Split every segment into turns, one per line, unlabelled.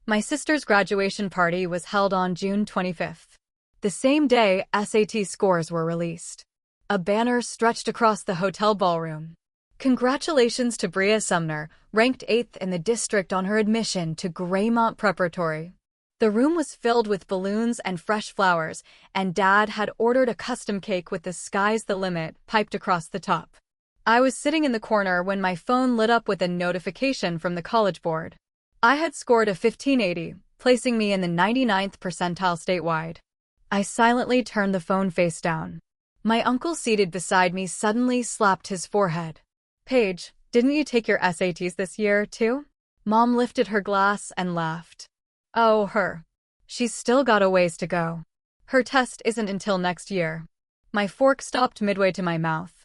My sister's graduation party was held on June 25th. The same day, SAT scores were released. A banner stretched across the hotel ballroom. Congratulations to Bria Sumner, ranked 8th in the district on her admission to Graymont Preparatory. The room was filled with balloons and fresh flowers, and Dad had ordered a custom cake with the "Sky's the limit" piped across the top. I was sitting in the corner when my phone lit up with a notification from the college board. I had scored a 1580, placing me in the 99th percentile statewide. I silently turned the phone face down. My uncle seated beside me suddenly slapped his forehead. "Paige, didn't you take your SATs this year, too?" Mom lifted her glass and laughed. "Oh, her. She's still got a ways to go. Her test isn't until next year." My fork stopped midway to my mouth.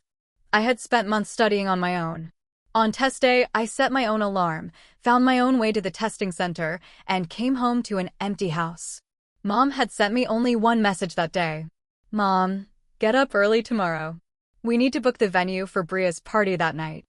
I had spent months studying on my own. On test day, I set my own alarm, found my own way to the testing center, and came home to an empty house. Mom had sent me only one message that day. "Mom, get up early tomorrow. We need to book the venue for Bria's party that night."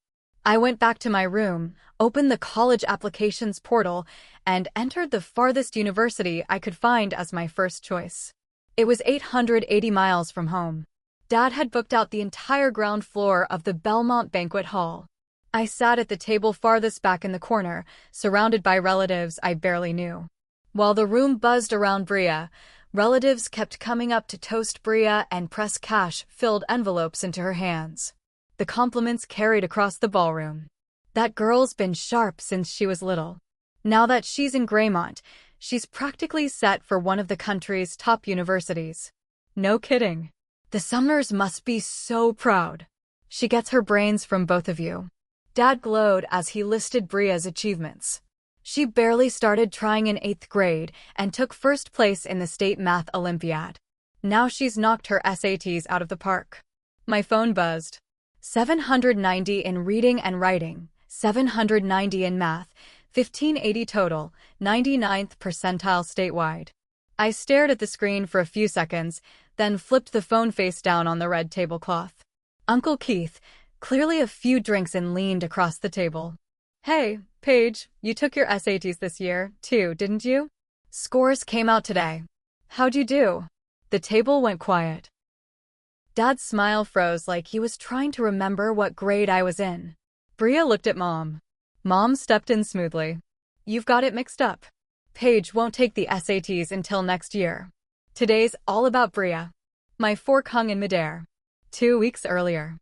I went back to my room, opened the college applications portal, and entered the farthest university I could find as my first choice. It was 880 miles from home. Dad had booked out the entire ground floor of the Belmont Banquet Hall. I sat at the table farthest back in the corner, surrounded by relatives I barely knew. While the room buzzed around Bria, relatives kept coming up to toast Bria and press cash-filled envelopes into her hands. The compliments carried across the ballroom. "That girl's been sharp since she was little. Now that she's in Graymont, she's practically set for one of the country's top universities. No kidding. The Sumners must be so proud. She gets her brains from both of you." Dad glowed as he listed Bria's achievements. She barely started trying in 8th grade and took first place in the state math Olympiad. Now she's knocked her SATs out of the park. My phone buzzed. 790 in reading and writing, 790 in math, 1580 total, 99th percentile statewide. I stared at the screen for a few seconds, then flipped the phone face down on the red tablecloth. Uncle Keith, clearly a few drinks in, leaned across the table. "Hey, Paige, you took your SATs this year, too, didn't you? Scores came out today. How'd you do?" The table went quiet. Dad's smile froze like he was trying to remember what grade I was in. Bria looked at Mom. Mom stepped in smoothly. "You've got it mixed up. Paige won't take the SATs until next year. Today's all about Bria." My fork hung in midair. 2 weeks earlier,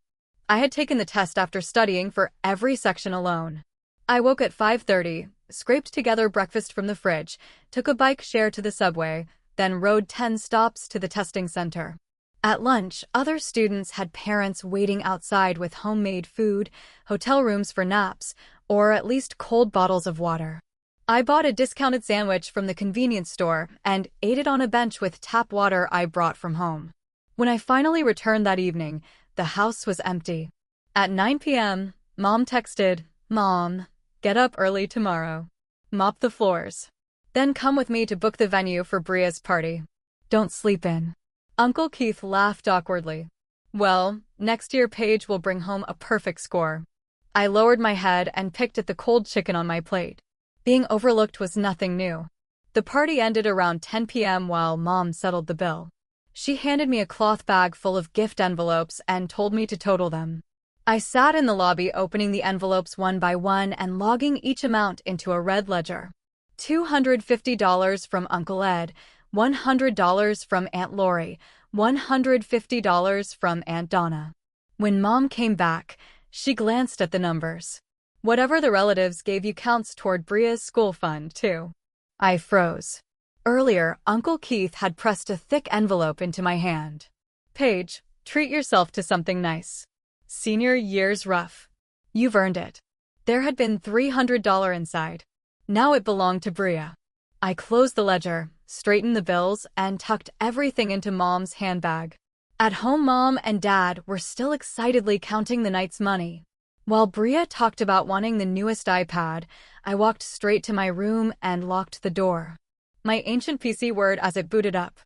I had taken the test after studying for every section alone. I woke at 5:30, scraped together breakfast from the fridge, took a bike share to the subway, then rode 10 stops to the testing center. At lunch, other students had parents waiting outside with homemade food, hotel rooms for naps, or at least cold bottles of water. I bought a discounted sandwich from the convenience store and ate it on a bench with tap water I brought from home. When I finally returned that evening, the house was empty. At 9 p.m., Mom texted, "Mom, get up early tomorrow. Mop the floors. Then come with me to book the venue for Bria's party. Don't sleep in." Uncle Keith laughed awkwardly. "Well, next year Paige will bring home a perfect score." I lowered my head and picked at the cold chicken on my plate. Being overlooked was nothing new. The party ended around 10 p.m. while Mom settled the bill. She handed me a cloth bag full of gift envelopes and told me to total them. I sat in the lobby opening the envelopes one by one and logging each amount into a red ledger. $250 from Uncle Ed, $100 from Aunt Lori, $150 from Aunt Donna. When Mom came back, she glanced at the numbers. "Whatever the relatives gave you counts toward Bria's school fund, too." I froze. Earlier, Uncle Keith had pressed a thick envelope into my hand. "Paige, treat yourself to something nice. Senior year's rough. You've earned it." There had been $300 inside. Now it belonged to Bria. I closed the ledger, straightened the bills, and tucked everything into Mom's handbag. At home, Mom and Dad were still excitedly counting the night's money. While Bria talked about wanting the newest iPad, I walked straight to my room and locked the door. My ancient PC whirred as it booted up.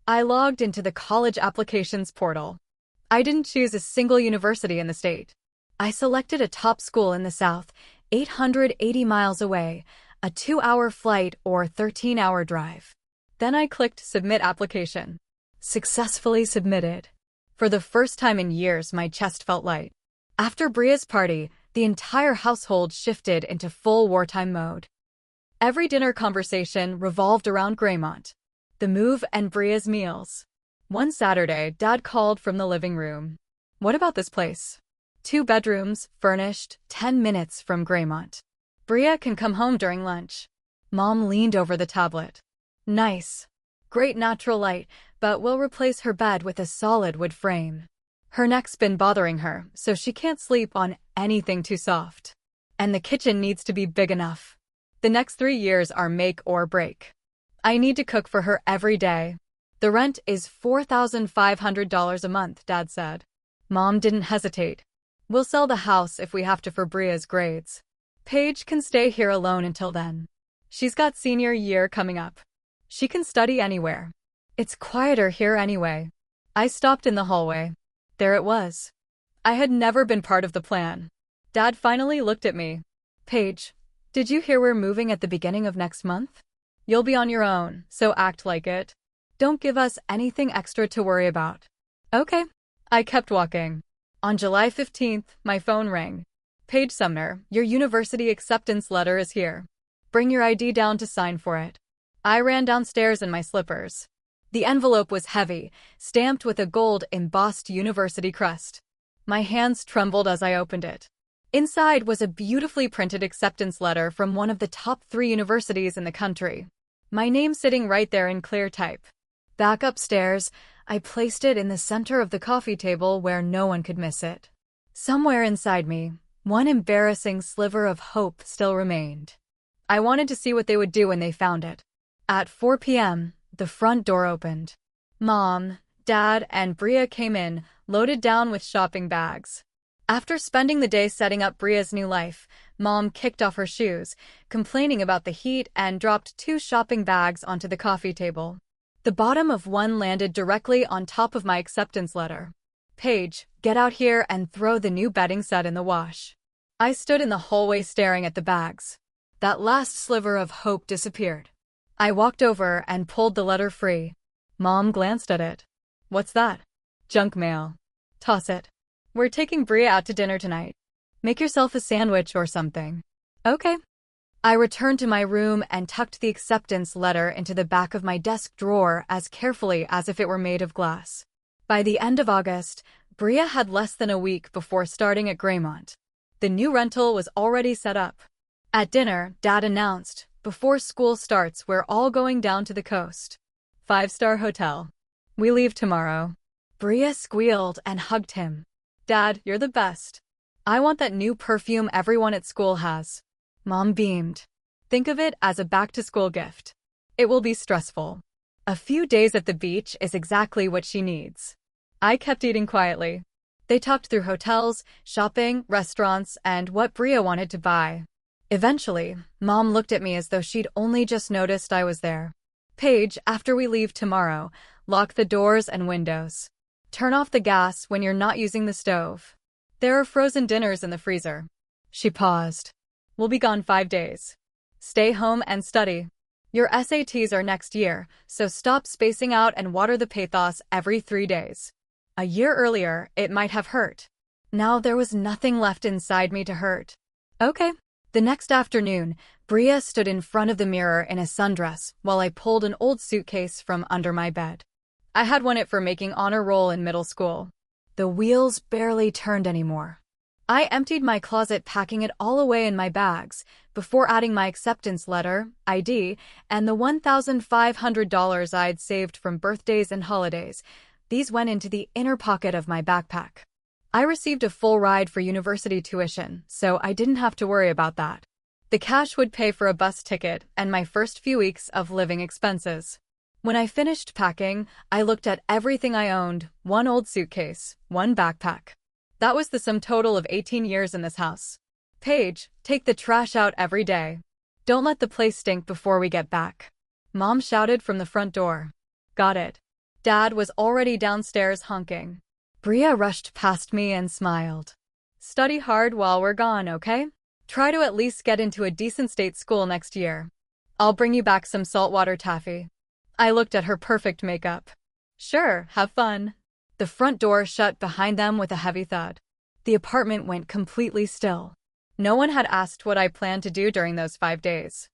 I logged into the college applications portal. I didn't choose a single university in the state. I selected a top school in the South, 880 miles away, a 2-hour flight or 13-hour drive. Then I clicked Submit Application. Successfully submitted. For the first time in years, my chest felt light. After Bria's party, the entire household shifted into full wartime mode. Every dinner conversation revolved around Greymont, the move, and Bria's meals. One Saturday, Dad called from the living room. "What about this place? 2 bedrooms, furnished, 10 minutes from Greymont. Bria can come home during lunch." Mom leaned over the tablet. "Nice. Great natural light, but we'll replace her bed with a solid wood frame. Her neck's been bothering her, so she can't sleep on anything too soft. And the kitchen needs to be big enough. The next 3 years are make or break. I need to cook for her every day. The rent is $4,500 a month," Dad said. Mom didn't hesitate. "We'll sell the house if we have to for Bria's grades. Paige can stay here alone until then. She's got senior year coming up. She can study anywhere. It's quieter here anyway." I stopped in the hallway. There it was. I had never been part of the plan. Dad finally looked at me. "Paige, did you hear we're moving at the beginning of next month? You'll be on your own, so act like it. Don't give us anything extra to worry about." "Okay." I kept walking. On July 15th, my phone rang. "Paige Sumner, your university acceptance letter is here. Bring your ID down to sign for it." I ran downstairs in my slippers. The envelope was heavy, stamped with a gold embossed university crest. My hands trembled as I opened it. Inside was a beautifully printed acceptance letter from one of the top 3 universities in the country. My name sitting right there in clear type. Back upstairs, I placed it in the center of the coffee table where no one could miss it. Somewhere inside me, one embarrassing sliver of hope still remained. I wanted to see what they would do when they found it. At 4 p.m., the front door opened. Mom, Dad, and Bria came in, loaded down with shopping bags. After spending the day setting up Bria's new life, Mom kicked off her shoes, complaining about the heat, and dropped 2 shopping bags onto the coffee table. The bottom of one landed directly on top of my acceptance letter. "Paige, get out here and throw the new bedding set in the wash." I stood in the hallway staring at the bags. That last sliver of hope disappeared. I walked over and pulled the letter free. Mom glanced at it. "What's that?" "Junk mail. Toss it. We're taking Bria out to dinner tonight. Make yourself a sandwich or something." "Okay." I returned to my room and tucked the acceptance letter into the back of my desk drawer as carefully as if it were made of glass. By the end of August, Bria had less than a week before starting at Greymont. The new rental was already set up. At dinner, Dad announced, "Before school starts, we're all going down to the coast. 5-star hotel. We leave tomorrow." Bria squealed and hugged him. "Dad, you're the best. I want that new perfume everyone at school has." Mom beamed. "Think of it as a back-to-school gift. It will be stressful. A few days at the beach is exactly what she needs." I kept eating quietly. They talked through hotels, shopping, restaurants, and what Bria wanted to buy. Eventually, Mom looked at me as though she'd only just noticed I was there. "Paige, after we leave tomorrow, lock the doors and windows. Turn off the gas when you're not using the stove. There are frozen dinners in the freezer." She paused. "We'll be gone 5 days. Stay home and study. Your SATs are next year, so stop spacing out and water the pathos every 3 days." A year earlier, it might have hurt. Now there was nothing left inside me to hurt. "Okay." The next afternoon, Bria stood in front of the mirror in a sundress while I pulled an old suitcase from under my bed. I had won it for making honor roll in middle school. The wheels barely turned anymore. I emptied my closet, packing it all away in my bags, before adding my acceptance letter, ID, and the $1,500 I'd saved from birthdays and holidays. These went into the inner pocket of my backpack. I received a full ride for university tuition, so I didn't have to worry about that. The cash would pay for a bus ticket and my first few weeks of living expenses. When I finished packing, I looked at everything I owned: 1 old suitcase, 1 backpack. That was the sum total of 18 years in this house. "Paige, take the trash out every day. Don't let the place stink before we get back." Mom shouted from the front door. "Got it." Dad was already downstairs honking. Bria rushed past me and smiled. "Study hard while we're gone, okay?" Try to at least get into a decent state school next year. I'll bring you back some saltwater taffy. I looked at her perfect makeup. Sure, have fun. The front door shut behind them with a heavy thud. The apartment went completely still. No one had asked what I planned to do during those 5 days.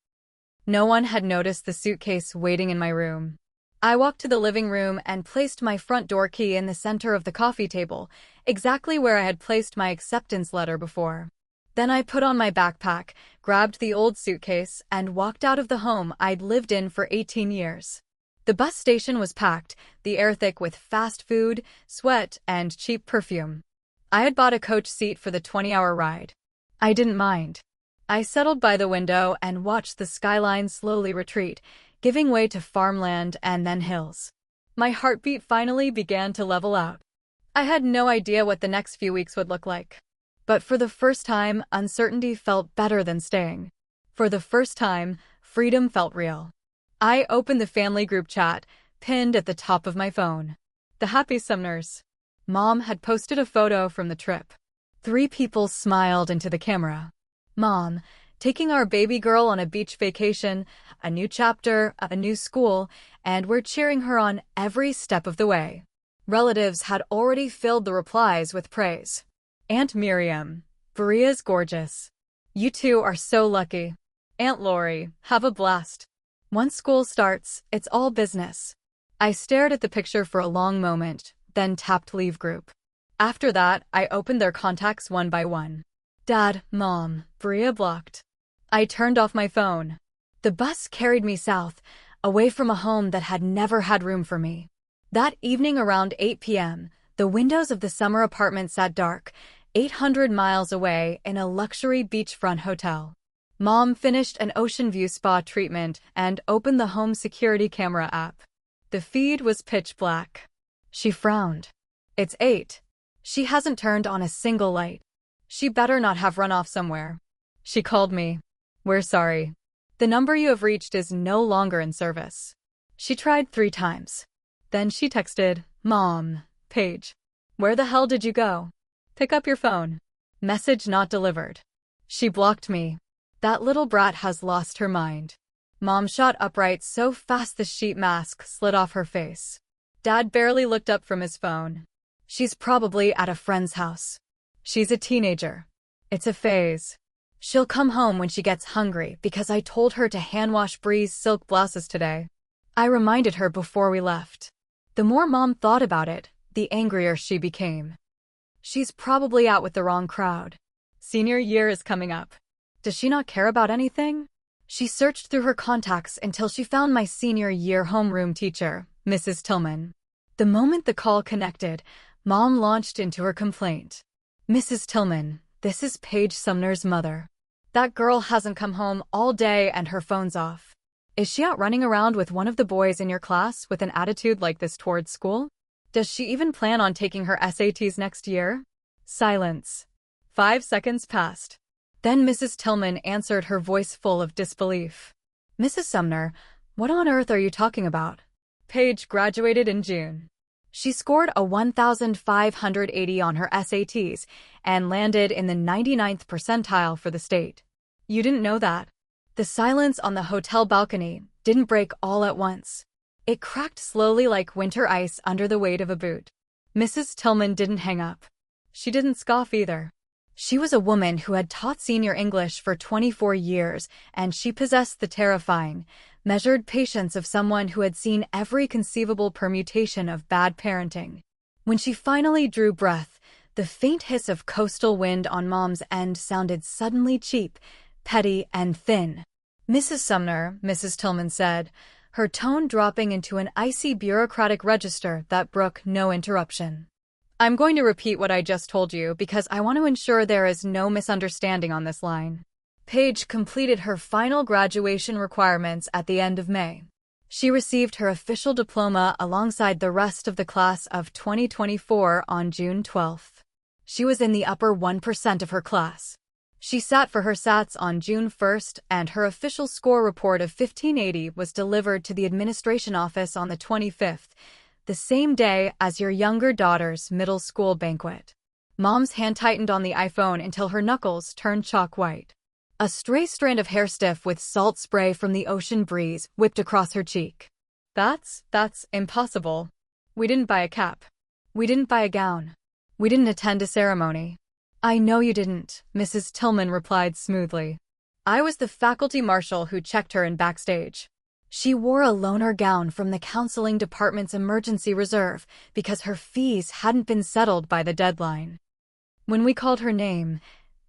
No one had noticed the suitcase waiting in my room. I walked to the living room and placed my front door key in the center of the coffee table, exactly where I had placed my acceptance letter before. Then I put on my backpack, grabbed the old suitcase, and walked out of the home I'd lived in for 18 years. The bus station was packed, the air thick with fast food, sweat, and cheap perfume. I had bought a coach seat for the 20-hour ride. I didn't mind. I settled by the window and watched the skyline slowly retreat, giving way to farmland and then hills. My heartbeat finally began to level out. I had no idea what the next few weeks would look like. But for the first time, uncertainty felt better than staying. For the first time, freedom felt real. I opened the family group chat, pinned at the top of my phone. The happy Sumners. Mom had posted a photo from the trip. 3 people smiled into the camera. Mom, taking our baby girl on a beach vacation, a new chapter, a new school, and we're cheering her on every step of the way. Relatives had already filled the replies with praise. Aunt Miriam, Bria's gorgeous. You two are so lucky. Aunt Lori, have a blast. Once school starts, it's all business. I stared at the picture for a long moment, then tapped leave group. After that, I opened their contacts one by one. Dad, Mom, Bria blocked. I turned off my phone. The bus carried me south, away from a home that had never had room for me. That evening around 8 p.m., the windows of the summer apartment sat dark, 800 miles away in a luxury beachfront hotel. Mom finished an ocean view spa treatment and opened the home security camera app. The feed was pitch black. She frowned. It's 8. She hasn't turned on a single light. She better not have run off somewhere. She called me. We're sorry. The number you have reached is no longer in service. She tried 3 times. Then she texted, Mom, Paige. Where the hell did you go? Pick up your phone. Message not delivered. She blocked me. That little brat has lost her mind. Mom shot upright so fast the sheet mask slid off her face. Dad barely looked up from his phone. She's probably at a friend's house. She's a teenager. It's a phase. She'll come home when she gets hungry because I told her to hand-wash Bree's silk blouses today. I reminded her before we left. The more Mom thought about it, the angrier she became. She's probably out with the wrong crowd. Senior year is coming up. Does she not care about anything? She searched through her contacts until she found my senior year homeroom teacher, Mrs. Tillman. The moment the call connected, Mom launched into her complaint. Mrs. Tillman, this is Paige Sumner's mother. That girl hasn't come home all day and her phone's off. Is she out running around with one of the boys in your class with an attitude like this towards school? Does she even plan on taking her SATs next year? Silence. 5 seconds passed. Then Mrs. Tillman answered, her voice full of disbelief. Mrs. Sumner, what on earth are you talking about? Paige graduated in June. She scored a 1,580 on her SATs and landed in the 99th percentile for the state. You didn't know that? The silence on the hotel balcony didn't break all at once. It cracked slowly like winter ice under the weight of a boot. Mrs. Tillman didn't hang up. She didn't scoff either. She was a woman who had taught senior English for 24 years, and she possessed the terrifying, measured patience of someone who had seen every conceivable permutation of bad parenting. When she finally drew breath, the faint hiss of coastal wind on Mom's end sounded suddenly cheap, petty, and thin. Mrs. Sumner, Mrs. Tillman said, her tone dropping into an icy bureaucratic register that brook no interruption. I'm going to repeat what I just told you because I want to ensure there is no misunderstanding on this line. Paige completed her final graduation requirements at the end of May. She received her official diploma alongside the rest of the class of 2024 on June 12th. She was in the upper 1% of her class. She sat for her SATs on June 1st, and her official score report of 1580 was delivered to the administration office on the 25th, the same day as your younger daughter's middle school banquet. Mom's hand tightened on the iPhone until her knuckles turned chalk white. A stray strand of hair stiff with salt spray from the ocean breeze whipped across her cheek. That's impossible. We didn't buy a cap. We didn't buy a gown. We didn't attend a ceremony. I know you didn't, Mrs. Tillman replied smoothly. I was the faculty marshal who checked her in backstage. She wore a loaner gown from the counseling department's emergency reserve because her fees hadn't been settled by the deadline. When we called her name,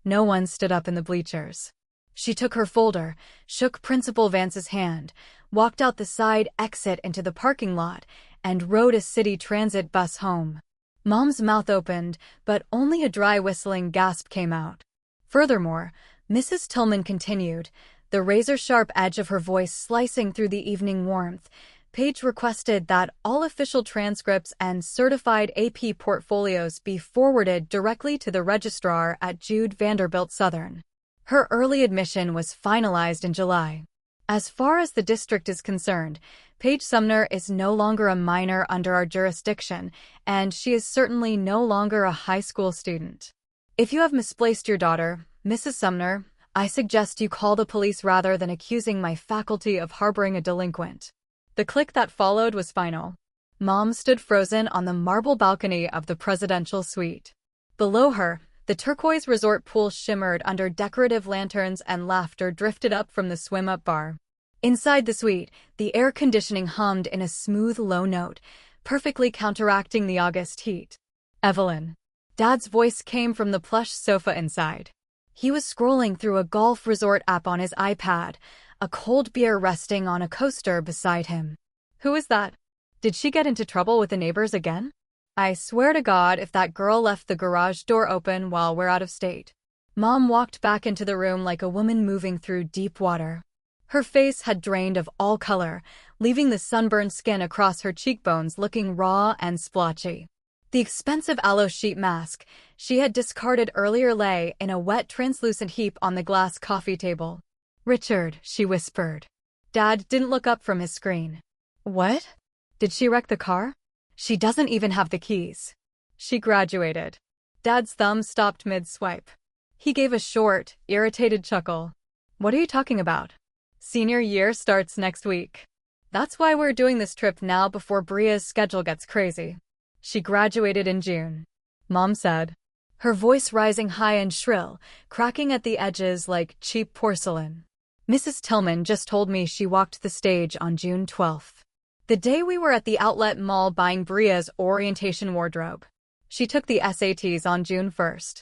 no one stood up in the bleachers. She took her folder, shook Principal Vance's hand, walked out the side exit into the parking lot, and rode a city transit bus home. Mom's mouth opened, but only a dry whistling gasp came out. Furthermore, Mrs. Tillman continued, the razor-sharp edge of her voice slicing through the evening warmth. Paige requested that all official transcripts and certified AP portfolios be forwarded directly to the registrar at Jude Vanderbilt Southern. Her early admission was finalized in July. As far as the district is concerned, Paige Sumner is no longer a minor under our jurisdiction, and she is certainly no longer a high school student. If you have misplaced your daughter, Mrs. Sumner, I suggest you call the police rather than accusing my faculty of harboring a delinquent. The click that followed was final. Mom stood frozen on the marble balcony of the presidential suite. Below her, the turquoise resort pool shimmered under decorative lanterns and laughter drifted up from the swim-up bar. Inside the suite, the air conditioning hummed in a smooth low note, perfectly counteracting the August heat. Evelyn. Dad's voice came from the plush sofa inside. He was scrolling through a golf resort app on his iPad, a cold beer resting on a coaster beside him. Who is that? Did she get into trouble with the neighbors again? I swear to God if that girl left the garage door open while we're out of state. Mom walked back into the room like a woman moving through deep water. Her face had drained of all color, leaving the sunburned skin across her cheekbones looking raw and splotchy. The expensive aloe sheet mask she had discarded earlier lay in a wet, translucent heap on the glass coffee table. Richard, she whispered. Dad didn't look up from his screen. What? Did she wreck the car? She doesn't even have the keys. She graduated. Dad's thumb stopped mid-swipe. He gave a short, irritated chuckle. What are you talking about? Senior year starts next week. That's why we're doing this trip now before Bria's schedule gets crazy. She graduated in June. Mom said, her voice rising high and shrill, cracking at the edges like cheap porcelain. Mrs. Tillman just told me she walked the stage on June 12th. The day we were at the outlet mall buying Bria's orientation wardrobe. She took the SATs on June 1st.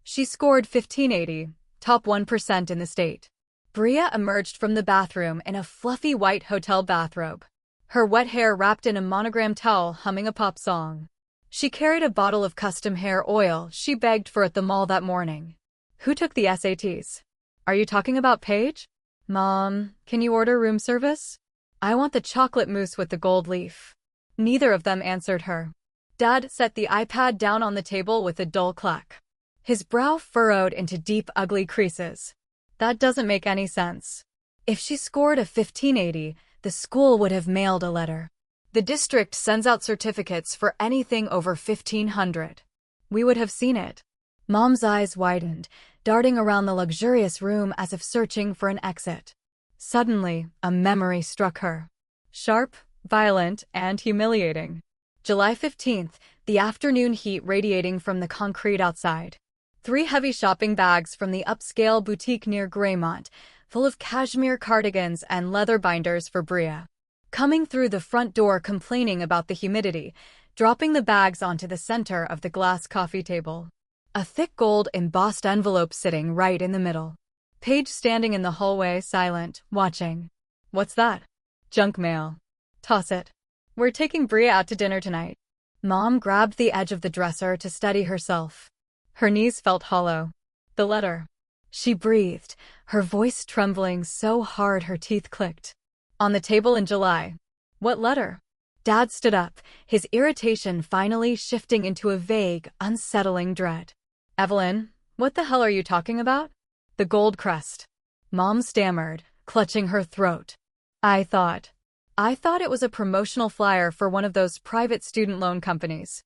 She scored 1580, top 1% in the state. Bria emerged from the bathroom in a fluffy white hotel bathrobe. Her wet hair wrapped in a monogram towel humming a pop song. She carried a bottle of custom hair oil she begged for at the mall that morning. Who took the SATs? Are you talking about Paige? Mom, can you order room service? I want the chocolate mousse with the gold leaf. Neither of them answered her. Dad set the iPad down on the table with a dull clack. His brow furrowed into deep, ugly creases. That doesn't make any sense. If she scored a 1580, the school would have mailed a letter. The district sends out certificates for anything over 1500. We would have seen it. Mom's eyes widened, darting around the luxurious room as if searching for an exit. Suddenly, a memory struck her. Sharp, violent, and humiliating. July 15th, the afternoon heat radiating from the concrete outside. 3 heavy shopping bags from the upscale boutique near Graymont, full of cashmere cardigans and leather binders for Bria. Coming through the front door complaining about the humidity, dropping the bags onto the center of the glass coffee table. A thick gold embossed envelope sitting right in the middle. Paige standing in the hallway, silent, watching. What's that? Junk mail. Toss it. We're taking Bria out to dinner tonight. Mom grabbed the edge of the dresser to steady herself. Her knees felt hollow. The letter. She breathed, her voice trembling so hard her teeth clicked. On the table in July. What letter? Dad stood up, his irritation finally shifting into a vague, unsettling dread. Evelyn, what the hell are you talking about? The gold crest. Mom stammered, clutching her throat. I thought it was a promotional flyer for one of those private student loan companies.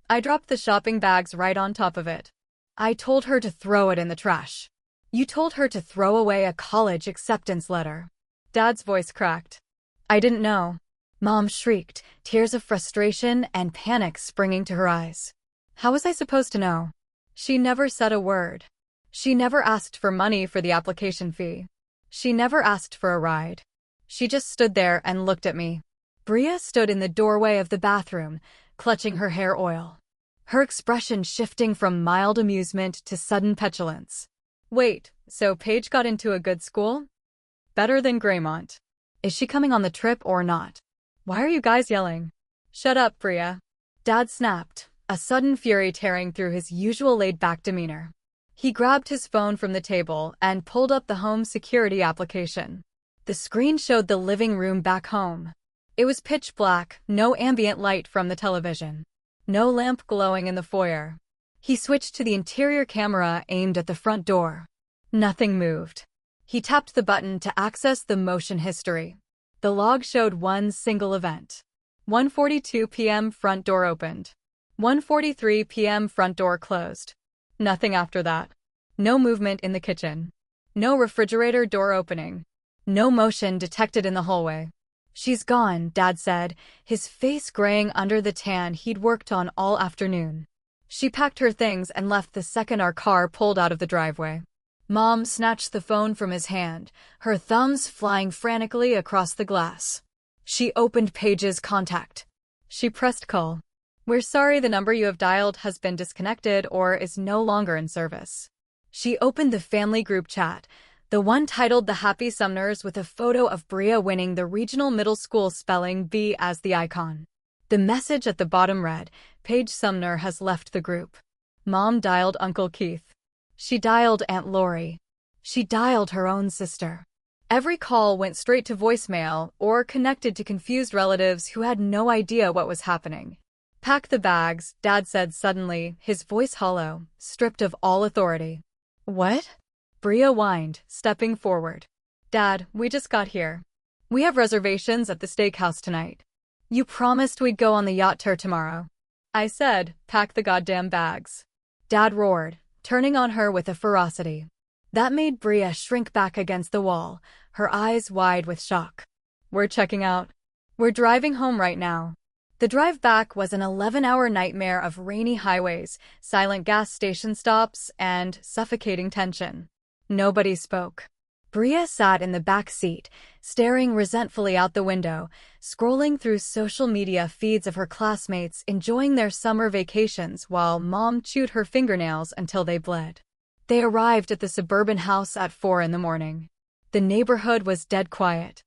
I dropped the shopping bags right on top of it. I told her to throw it in the trash. You told her to throw away a college acceptance letter. Dad's voice cracked. I didn't know. Mom shrieked, tears of frustration and panic springing to her eyes. How was I supposed to know? She never said a word. She never asked for money for the application fee. She never asked for a ride. She just stood there and looked at me. Bria stood in the doorway of the bathroom, clutching her hair oil. Her expression shifting from mild amusement to sudden petulance. Wait, so Paige got into a good school? Better than Greymont. Is she coming on the trip or not? Why are you guys yelling? Shut up, Bria. Dad snapped, a sudden fury tearing through his usual laid-back demeanor. He grabbed his phone from the table and pulled up the home security application. The screen showed the living room back home. It was pitch black, no ambient light from the television. No lamp glowing in the foyer. He switched to the interior camera aimed at the front door. Nothing moved. He tapped the button to access the motion history. The log showed one single event. 1:42 p.m. front door opened. 1:43 p.m. front door closed. Nothing after that. No movement in the kitchen. No refrigerator door opening. No motion detected in the hallway. She's gone, Dad said, his face graying under the tan he'd worked on all afternoon. She packed her things and left the second our car pulled out of the driveway. Mom snatched the phone from his hand, her thumbs flying frantically across the glass. She opened Paige's contact. She pressed call. We're sorry, the number you have dialed has been disconnected or is no longer in service. She opened the family group chat, the one titled The Happy Sumners, with a photo of Bria winning the regional middle school spelling bee as the icon. The message at the bottom read, Paige Sumner has left the group. Mom dialed Uncle Keith. She dialed Aunt Lori. She dialed her own sister. Every call went straight to voicemail or connected to confused relatives who had no idea what was happening. Pack the bags, Dad said suddenly, his voice hollow, stripped of all authority. What? Bria whined, stepping forward. Dad, we just got here. We have reservations at the steakhouse tonight. You promised we'd go on the yacht tour tomorrow. I said, pack the goddamn bags. Dad roared, turning on her with a ferocity that made Bria shrink back against the wall, her eyes wide with shock. We're checking out. We're driving home right now. The drive back was an 11-hour nightmare of rainy highways, silent gas station stops, and suffocating tension. Nobody spoke. Bria sat in the back seat, staring resentfully out the window, scrolling through social media feeds of her classmates enjoying their summer vacations while Mom chewed her fingernails until they bled. They arrived at the suburban house at 4 a.m. The neighborhood was dead quiet.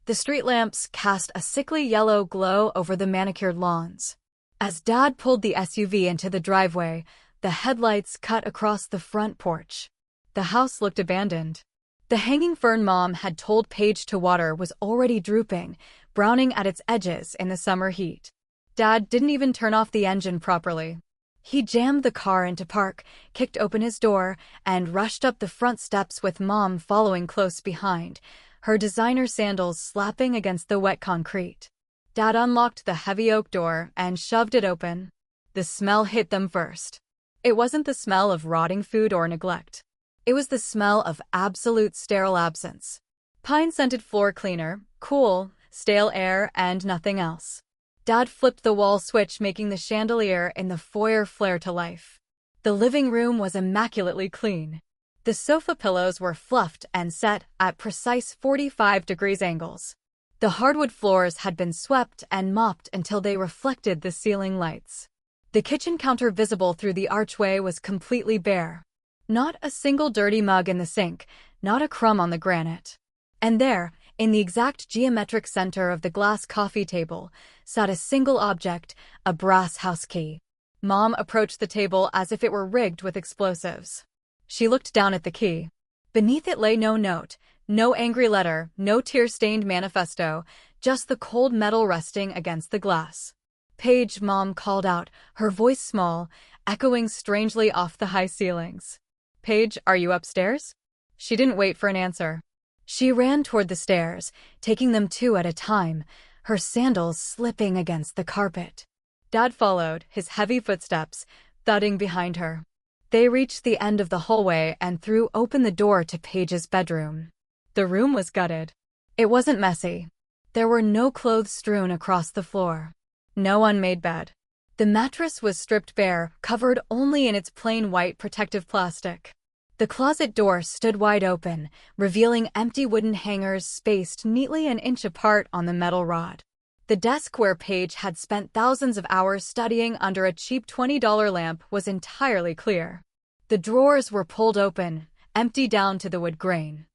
The street lamps cast a sickly yellow glow over the manicured lawns. As Dad pulled the SUV into the driveway, the headlights cut across the front porch. The house looked abandoned. The hanging fern Mom had told Paige to water was already drooping, browning at its edges in the summer heat. Dad didn't even turn off the engine properly. He jammed the car into park, kicked open his door, and rushed up the front steps with Mom following close behind, her designer sandals slapping against the wet concrete. Dad unlocked the heavy oak door and shoved it open. The smell hit them first. It wasn't the smell of rotting food or neglect. It was the smell of absolute sterile absence. Pine-scented floor cleaner, cool, stale air, and nothing else. Dad flipped the wall switch, making the chandelier in the foyer flare to life. The living room was immaculately clean. The sofa pillows were fluffed and set at precise 45-degree angles. The hardwood floors had been swept and mopped until they reflected the ceiling lights. The kitchen counter visible through the archway was completely bare. Not a single dirty mug in the sink, not a crumb on the granite. And there, in the exact geometric center of the glass coffee table, sat a single object, a brass house key. Mom approached the table as if it were rigged with explosives. She looked down at the key. Beneath it lay no note, no angry letter, no tear-stained manifesto, just the cold metal resting against the glass. Paige, Mom called out, her voice small, echoing strangely off the high ceilings. Paige, are you upstairs? She didn't wait for an answer. She ran toward the stairs, taking them 2 at a time, her sandals slipping against the carpet. Dad followed, his heavy footsteps thudding behind her. They reached the end of the hallway and threw open the door to Paige's bedroom. The room was gutted. It wasn't messy. There were no clothes strewn across the floor. No unmade bed. The mattress was stripped bare, covered only in its plain white protective plastic. The closet door stood wide open, revealing empty wooden hangers spaced neatly an inch apart on the metal rod. The desk where Paige had spent thousands of hours studying under a cheap $20 lamp was entirely clear. The drawers were pulled open, empty down to the wood grain.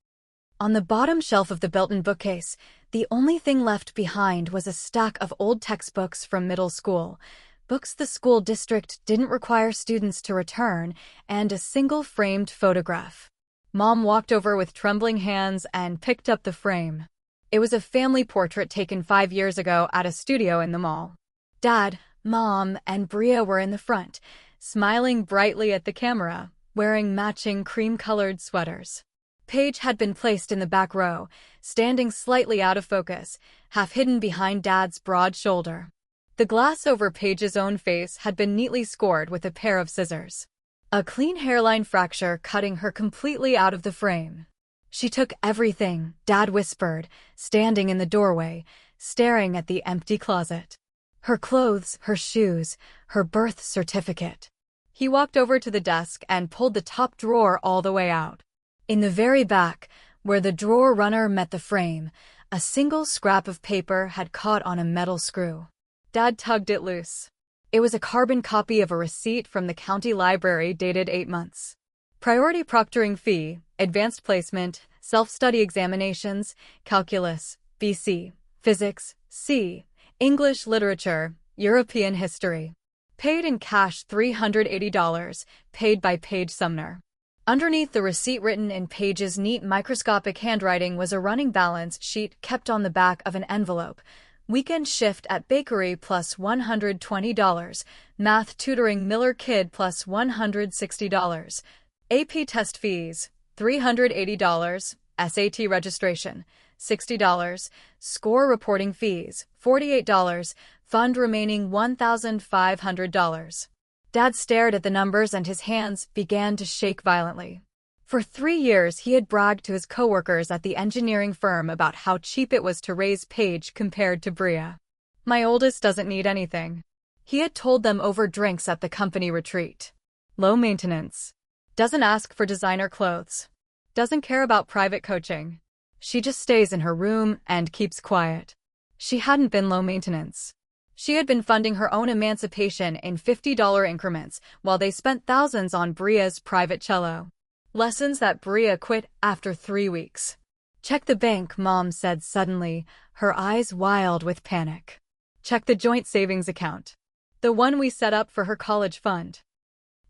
On the bottom shelf of the built-in bookcase, the only thing left behind was a stack of old textbooks from middle school, books the school district didn't require students to return, and a single framed photograph. Mom walked over with trembling hands and picked up the frame. It was a family portrait taken 5 years ago at a studio in the mall. Dad, Mom, and Bria were in the front, smiling brightly at the camera, wearing matching cream-colored sweaters. Paige had been placed in the back row, standing slightly out of focus, half hidden behind Dad's broad shoulder. The glass over Paige's own face had been neatly scored with a pair of scissors. A clean hairline fracture cutting her completely out of the frame. "She took everything," Dad whispered, standing in the doorway, staring at the empty closet. "Her clothes, her shoes, her birth certificate." He walked over to the desk and pulled the top drawer all the way out. In the very back, where the drawer runner met the frame, a single scrap of paper had caught on a metal screw. Dad tugged it loose. It was a carbon copy of a receipt from the county library dated 8 months. Priority proctoring fee, advanced placement, self-study examinations, calculus, BC, physics, C, English literature, European history. Paid in cash $380, paid by Paige Sumner. Underneath the receipt, written in Paige's neat microscopic handwriting, was a running balance sheet kept on the back of an envelope. Weekend shift at bakery plus $120, math tutoring Miller Kid plus $160, AP test fees $380, SAT registration $60, score reporting fees $48, fund remaining $1,500. Dad stared at the numbers and his hands began to shake violently. For 3 years, he had bragged to his coworkers at the engineering firm about how cheap it was to raise Paige compared to Bria. "My oldest doesn't need anything," he had told them over drinks at the company retreat. "Low maintenance. Doesn't ask for designer clothes. Doesn't care about private coaching. She just stays in her room and keeps quiet." She hadn't been low maintenance. She had been funding her own emancipation in $50 increments while they spent thousands on Bria's private cello. Lessons that Bria quit after 3 weeks. "Check the bank," Mom said suddenly, her eyes wild with panic. "Check the joint savings account. The one we set up for her college fund."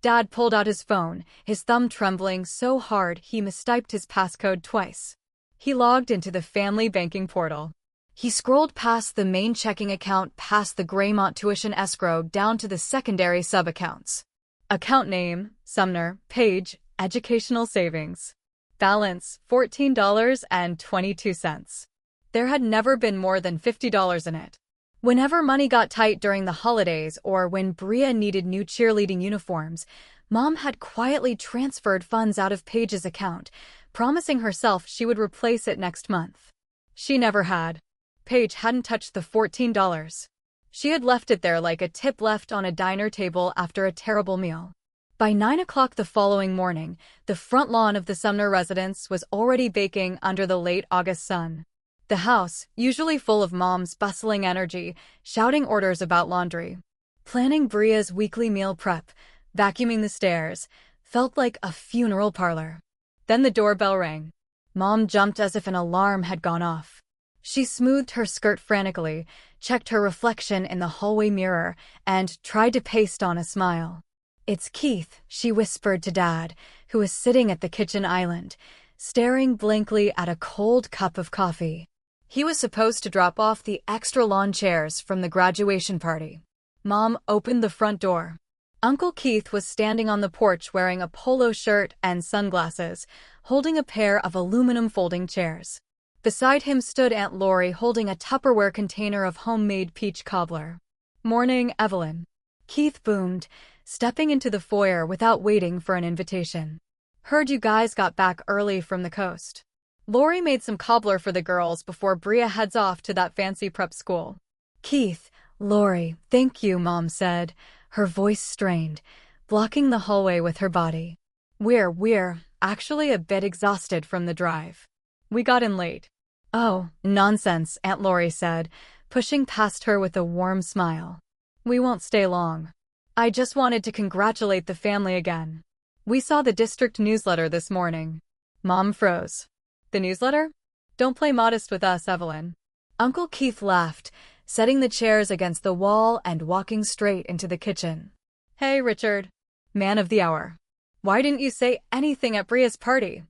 Dad pulled out his phone, his thumb trembling so hard he mistyped his passcode twice. He logged into the family banking portal. He scrolled past the main checking account, past the Graymont tuition escrow, down to the secondary sub-accounts. Account name, Sumner, Paige, Educational Savings. Balance, $14.22. There had never been more than $50 in it. Whenever money got tight during the holidays or when Bria needed new cheerleading uniforms, Mom had quietly transferred funds out of Paige's account, promising herself she would replace it next month. She never had. Paige hadn't touched the $14. She had left it there like a tip left on a diner table after a terrible meal. By 9 o'clock the following morning, the front lawn of the Sumner residence was already baking under the late August sun. The house, usually full of Mom's bustling energy, shouting orders about laundry, planning Bria's weekly meal prep, vacuuming the stairs, felt like a funeral parlor. Then the doorbell rang. Mom jumped as if an alarm had gone off. She smoothed her skirt frantically, checked her reflection in the hallway mirror, and tried to paste on a smile. "It's Keith," she whispered to Dad, who was sitting at the kitchen island, staring blankly at a cold cup of coffee. He was supposed to drop off the extra lawn chairs from the graduation party. Mom opened the front door. Uncle Keith was standing on the porch wearing a polo shirt and sunglasses, holding a pair of aluminum folding chairs. Beside him stood Aunt Lori holding a Tupperware container of homemade peach cobbler. "Morning, Evelyn," Keith boomed, stepping into the foyer without waiting for an invitation. Heard you guys got back early from the coast. Lori made some cobbler for the girls before Bria heads off to that fancy prep school. Keith, Lori, thank you, Mom said, her voice strained, blocking the hallway with her body. We're actually a bit exhausted from the drive. We got in late. Oh, nonsense, Aunt Lori said, pushing past her with a warm smile. We won't stay long. I just wanted to congratulate the family again. We saw the district newsletter this morning. Mom froze. The newsletter? Don't play modest with us, Evelyn. Uncle Keith laughed, setting the chairs against the wall and walking straight into the kitchen. Hey, Richard. Man of the hour. Why didn't you say anything at Bria's party?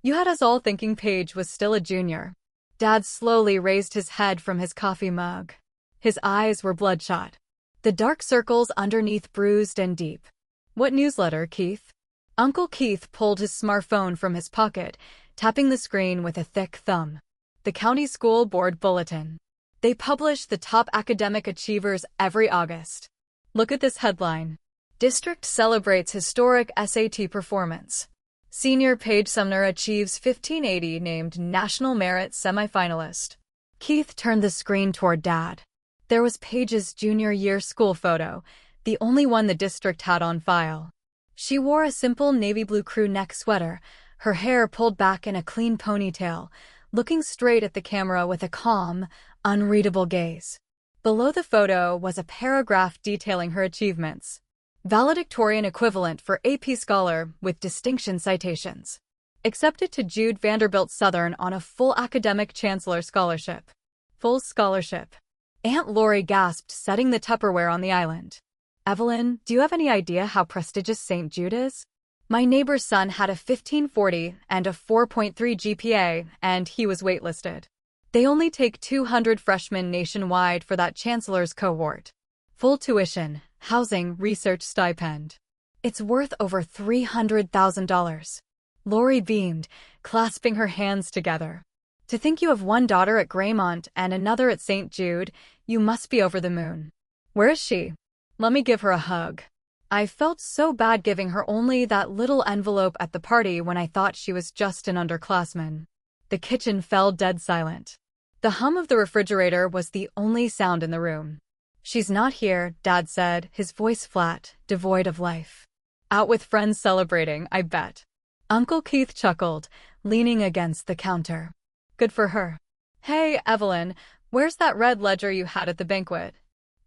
You had us all thinking Paige was still a junior. Dad slowly raised his head from his coffee mug. His eyes were bloodshot. The dark circles underneath bruised and deep. What newsletter, Keith? Uncle Keith pulled his smartphone from his pocket, tapping the screen with a thick thumb. The county school board bulletin. They publish the top academic achievers every August. Look at this headline. District celebrates historic SAT performance. Senior Paige Sumner achieves 1580, named National Merit semifinalist. Keith turned the screen toward Dad. There was Paige's junior year school photo, the only one the district had on file. She wore a simple navy blue crew neck sweater, her hair pulled back in a clean ponytail, looking straight at the camera with a calm, unreadable gaze. Below the photo was a paragraph detailing her achievements. Valedictorian equivalent for AP Scholar with distinction citations. Accepted to Jude Vanderbilt Southern on a full academic chancellor scholarship. Full scholarship. Aunt Lori gasped, setting the Tupperware on the island. Evelyn, do you have any idea how prestigious St. Jude is? My neighbor's son had a 1540 and a 4.3 GPA, and he was waitlisted. They only take 200 freshmen nationwide for that chancellor's cohort. Full tuition, housing, research stipend. It's worth over $300,000. Lori beamed, clasping her hands together. To think you have one daughter at Graymont and another at St. Jude, you must be over the moon. Where is she? Let me give her a hug. I felt so bad giving her only that little envelope at the party when I thought she was just an underclassman. The kitchen fell dead silent. The hum of the refrigerator was the only sound in the room. She's not here, Dad said, his voice flat, devoid of life. Out with friends celebrating, I bet. Uncle Keith chuckled, leaning against the counter. Good for her. Hey, Evelyn, where's that red ledger you had at the banquet?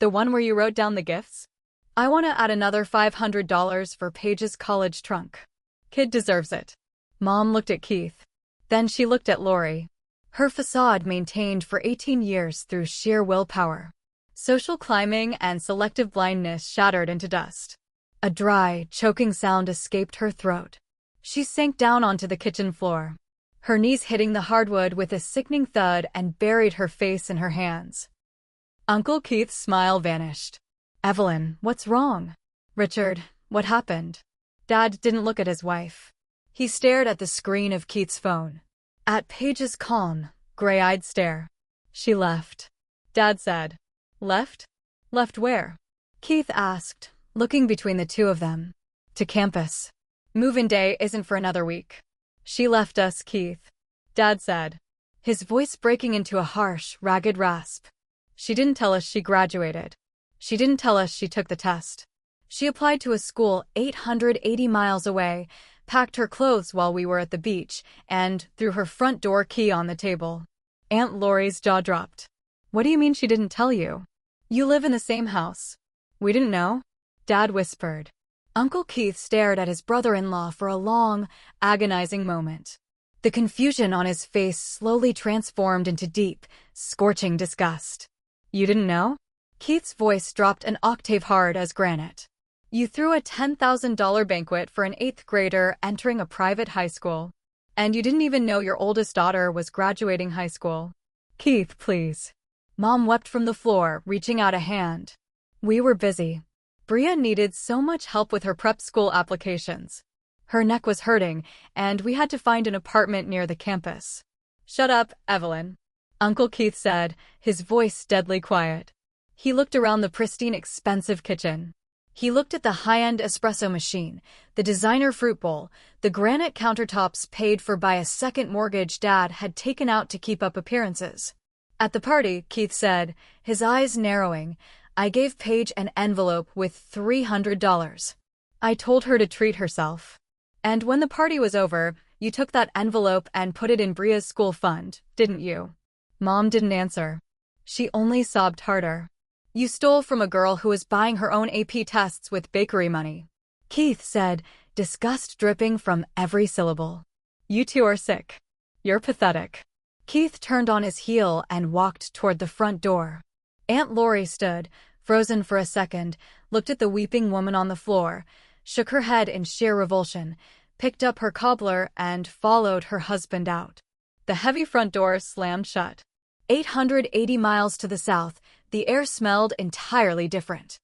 The one where you wrote down the gifts? I want to add another $500 for Paige's college trunk. Kid deserves it. Mom looked at Keith. Then she looked at Lori. Her facade maintained for 18 years through sheer willpower. Social climbing and selective blindness shattered into dust. A dry, choking sound escaped her throat. She sank down onto the kitchen floor, her knees hitting the hardwood with a sickening thud, and buried her face in her hands. Uncle Keith's smile vanished. Evelyn, what's wrong? Richard, what happened? Dad didn't look at his wife. He stared at the screen of Keith's phone. At Paige's calm, gray-eyed stare. She left. Dad said. Left? Left where? Keith asked, looking between the two of them. To campus. Move-in day isn't for another week. She left us, Keith. Dad said, his voice breaking into a harsh, ragged rasp. She didn't tell us she graduated. She didn't tell us she took the test. She applied to a school 880 miles away, packed her clothes while we were at the beach, and threw her front door key on the table. Aunt Lori's jaw dropped. What do you mean she didn't tell you? You live in the same house. We didn't know? Dad whispered. Uncle Keith stared at his brother-in-law for a long, agonizing moment. The confusion on his face slowly transformed into deep, scorching disgust. You didn't know? Keith's voice dropped an octave hard as granite. You threw a $10,000 banquet for an 8th grader entering a private high school. And you didn't even know your oldest daughter was graduating high school. Keith, please. Mom wept from the floor, reaching out a hand. We were busy. Bria needed so much help with her prep school applications. Her neck was hurting, and we had to find an apartment near the campus. Shut up, Evelyn. Uncle Keith said, his voice deadly quiet. He looked around the pristine, expensive kitchen. He looked at the high-end espresso machine, the designer fruit bowl, the granite countertops paid for by a second mortgage Dad had taken out to keep up appearances. At the party, Keith said, his eyes narrowing, I gave Paige an envelope with $300. I told her to treat herself. And when the party was over, you took that envelope and put it in Bria's school fund, didn't you? Mom didn't answer. She only sobbed harder. You stole from a girl who was buying her own AP tests with bakery money. Keith said, disgust dripping from every syllable. You two are sick. You're pathetic. Keith turned on his heel and walked toward the front door. Aunt Lori stood, frozen for a second, looked at the weeping woman on the floor, shook her head in sheer revulsion, picked up her cobbler and followed her husband out. The heavy front door slammed shut. 880 miles to the south, the air smelled entirely different.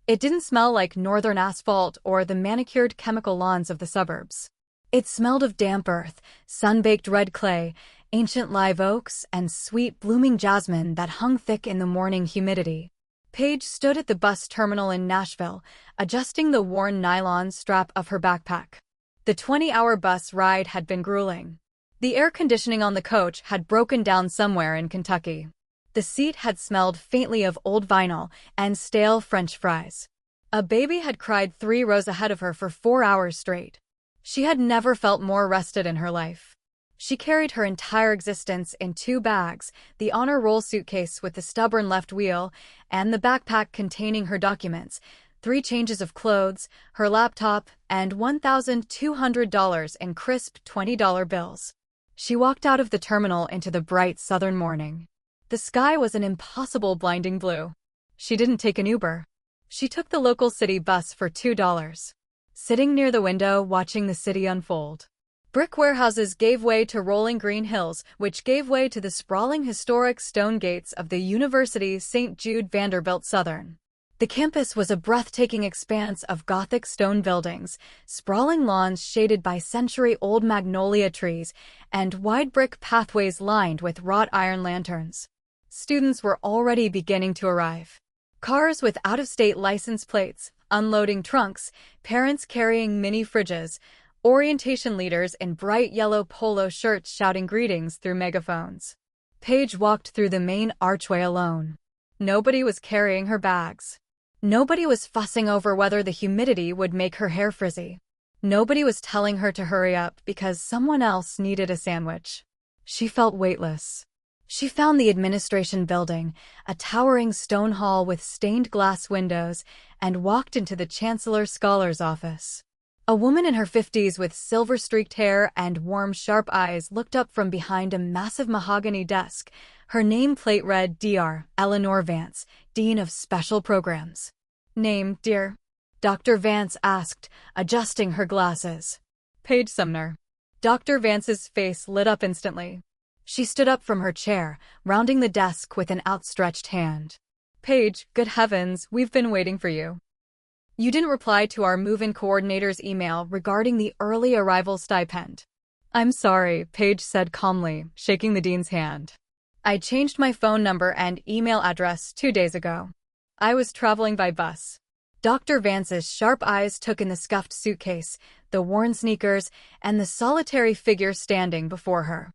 It didn't smell like northern asphalt or the manicured chemical lawns of the suburbs. It smelled of damp earth, sun-baked red clay, ancient live oaks, and sweet blooming jasmine that hung thick in the morning humidity. Paige stood at the bus terminal in Nashville, adjusting the worn nylon strap of her backpack. The 20-hour bus ride had been grueling. The air conditioning on the coach had broken down somewhere in Kentucky. The seat had smelled faintly of old vinyl and stale French fries. A baby had cried 3 rows ahead of her for 4 hours straight. She had never felt more rested in her life. She carried her entire existence in 2 bags, the honor roll suitcase with the stubborn left wheel, and the backpack containing her documents, 3 changes of clothes, her laptop, and $1,200 in crisp $20 bills. She walked out of the terminal into the bright southern morning. The sky was an impossible blinding blue. She didn't take an Uber. She took the local city bus for $2. Sitting near the window watching the city unfold. Brick warehouses gave way to rolling green hills, which gave way to the sprawling historic stone gates of the University St. Jude Vanderbilt Southern. The campus was a breathtaking expanse of Gothic stone buildings, sprawling lawns shaded by century-old magnolia trees, and wide brick pathways lined with wrought iron lanterns. Students were already beginning to arrive. Cars with out-of-state license plates, unloading trunks, parents carrying mini fridges, orientation leaders in bright yellow polo shirts shouting greetings through megaphones. Paige walked through the main archway alone. Nobody was carrying her bags. Nobody was fussing over whether the humidity would make her hair frizzy. Nobody was telling her to hurry up because someone else needed a sandwich. She felt weightless. She found the administration building, a towering stone hall with stained glass windows, and walked into the Chancellor Scholar's office. A woman in her 50s with silver-streaked hair and warm, sharp eyes looked up from behind a massive mahogany desk. Her nameplate read Dr. Eleanor Vance, Dean of Special Programs. Name, dear? Dr. Vance asked, adjusting her glasses. Paige Sumner. Dr. Vance's face lit up instantly. She stood up from her chair, rounding the desk with an outstretched hand. Paige, good heavens, we've been waiting for you. You didn't reply to our move-in coordinator's email regarding the early arrival stipend. I'm sorry, Paige said calmly, shaking the dean's hand. I changed my phone number and email address 2 days ago. I was traveling by bus. Dr. Vance's sharp eyes took in the scuffed suitcase, the worn sneakers, and the solitary figure standing before her.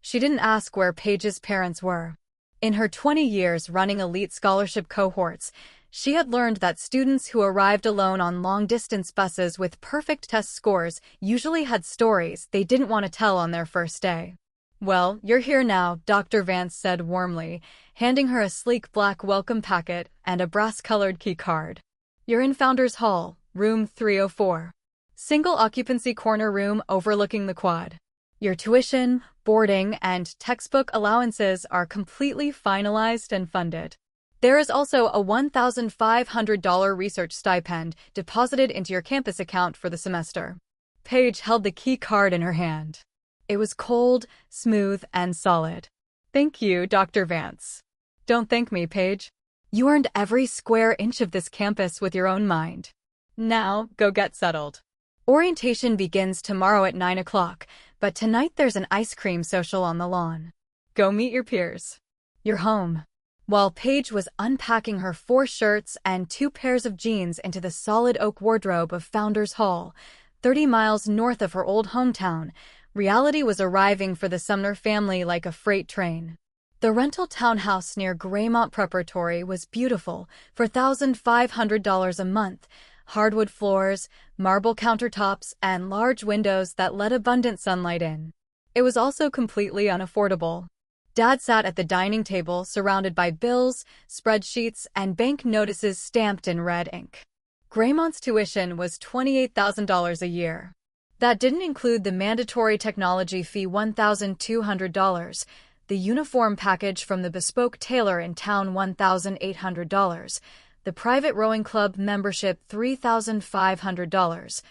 She didn't ask where Paige's parents were. In her 20 years running elite scholarship cohorts, she had learned that students who arrived alone on long-distance buses with perfect test scores usually had stories they didn't want to tell on their first day. Well, you're here now, Dr. Vance said warmly, handing her a sleek black welcome packet and a brass-colored key card. You're in Founders Hall, room 304. Single-occupancy corner room overlooking the quad. Your tuition, boarding, and textbook allowances are completely finalized and funded. There is also a $1,500 research stipend deposited into your campus account for the semester. Paige held the key card in her hand. It was cold, smooth, and solid. Thank you, Dr. Vance. Don't thank me, Paige. You earned every square inch of this campus with your own mind. Now, go get settled. Orientation begins tomorrow at 9 o'clock, but tonight there's an ice cream social on the lawn. Go meet your peers. You're home. While Paige was unpacking her 4 shirts and 2 pairs of jeans into the solid oak wardrobe of Founders Hall, 30 miles north of her old hometown, reality was arriving for the Sumner family like a freight train. The rental townhouse near Graymont Preparatory was beautiful for $1,500 a month, hardwood floors, marble countertops, and large windows that let abundant sunlight in. It was also completely unaffordable. Dad sat at the dining table surrounded by bills, spreadsheets, and bank notices stamped in red ink. Graymont's tuition was $28,000 a year. That didn't include the mandatory technology fee $1,200, the uniform package from the bespoke tailor in town $1,800, the private rowing club membership $3,500,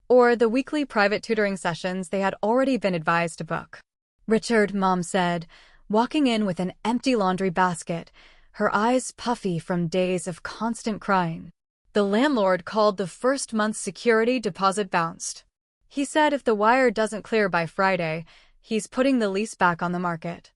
or the weekly private tutoring sessions they had already been advised to book. "Richard," Mom said, walking in with an empty laundry basket, her eyes puffy from days of constant crying. The landlord called the first month's security deposit bounced. He said if the wire doesn't clear by Friday, he's putting the lease back on the market.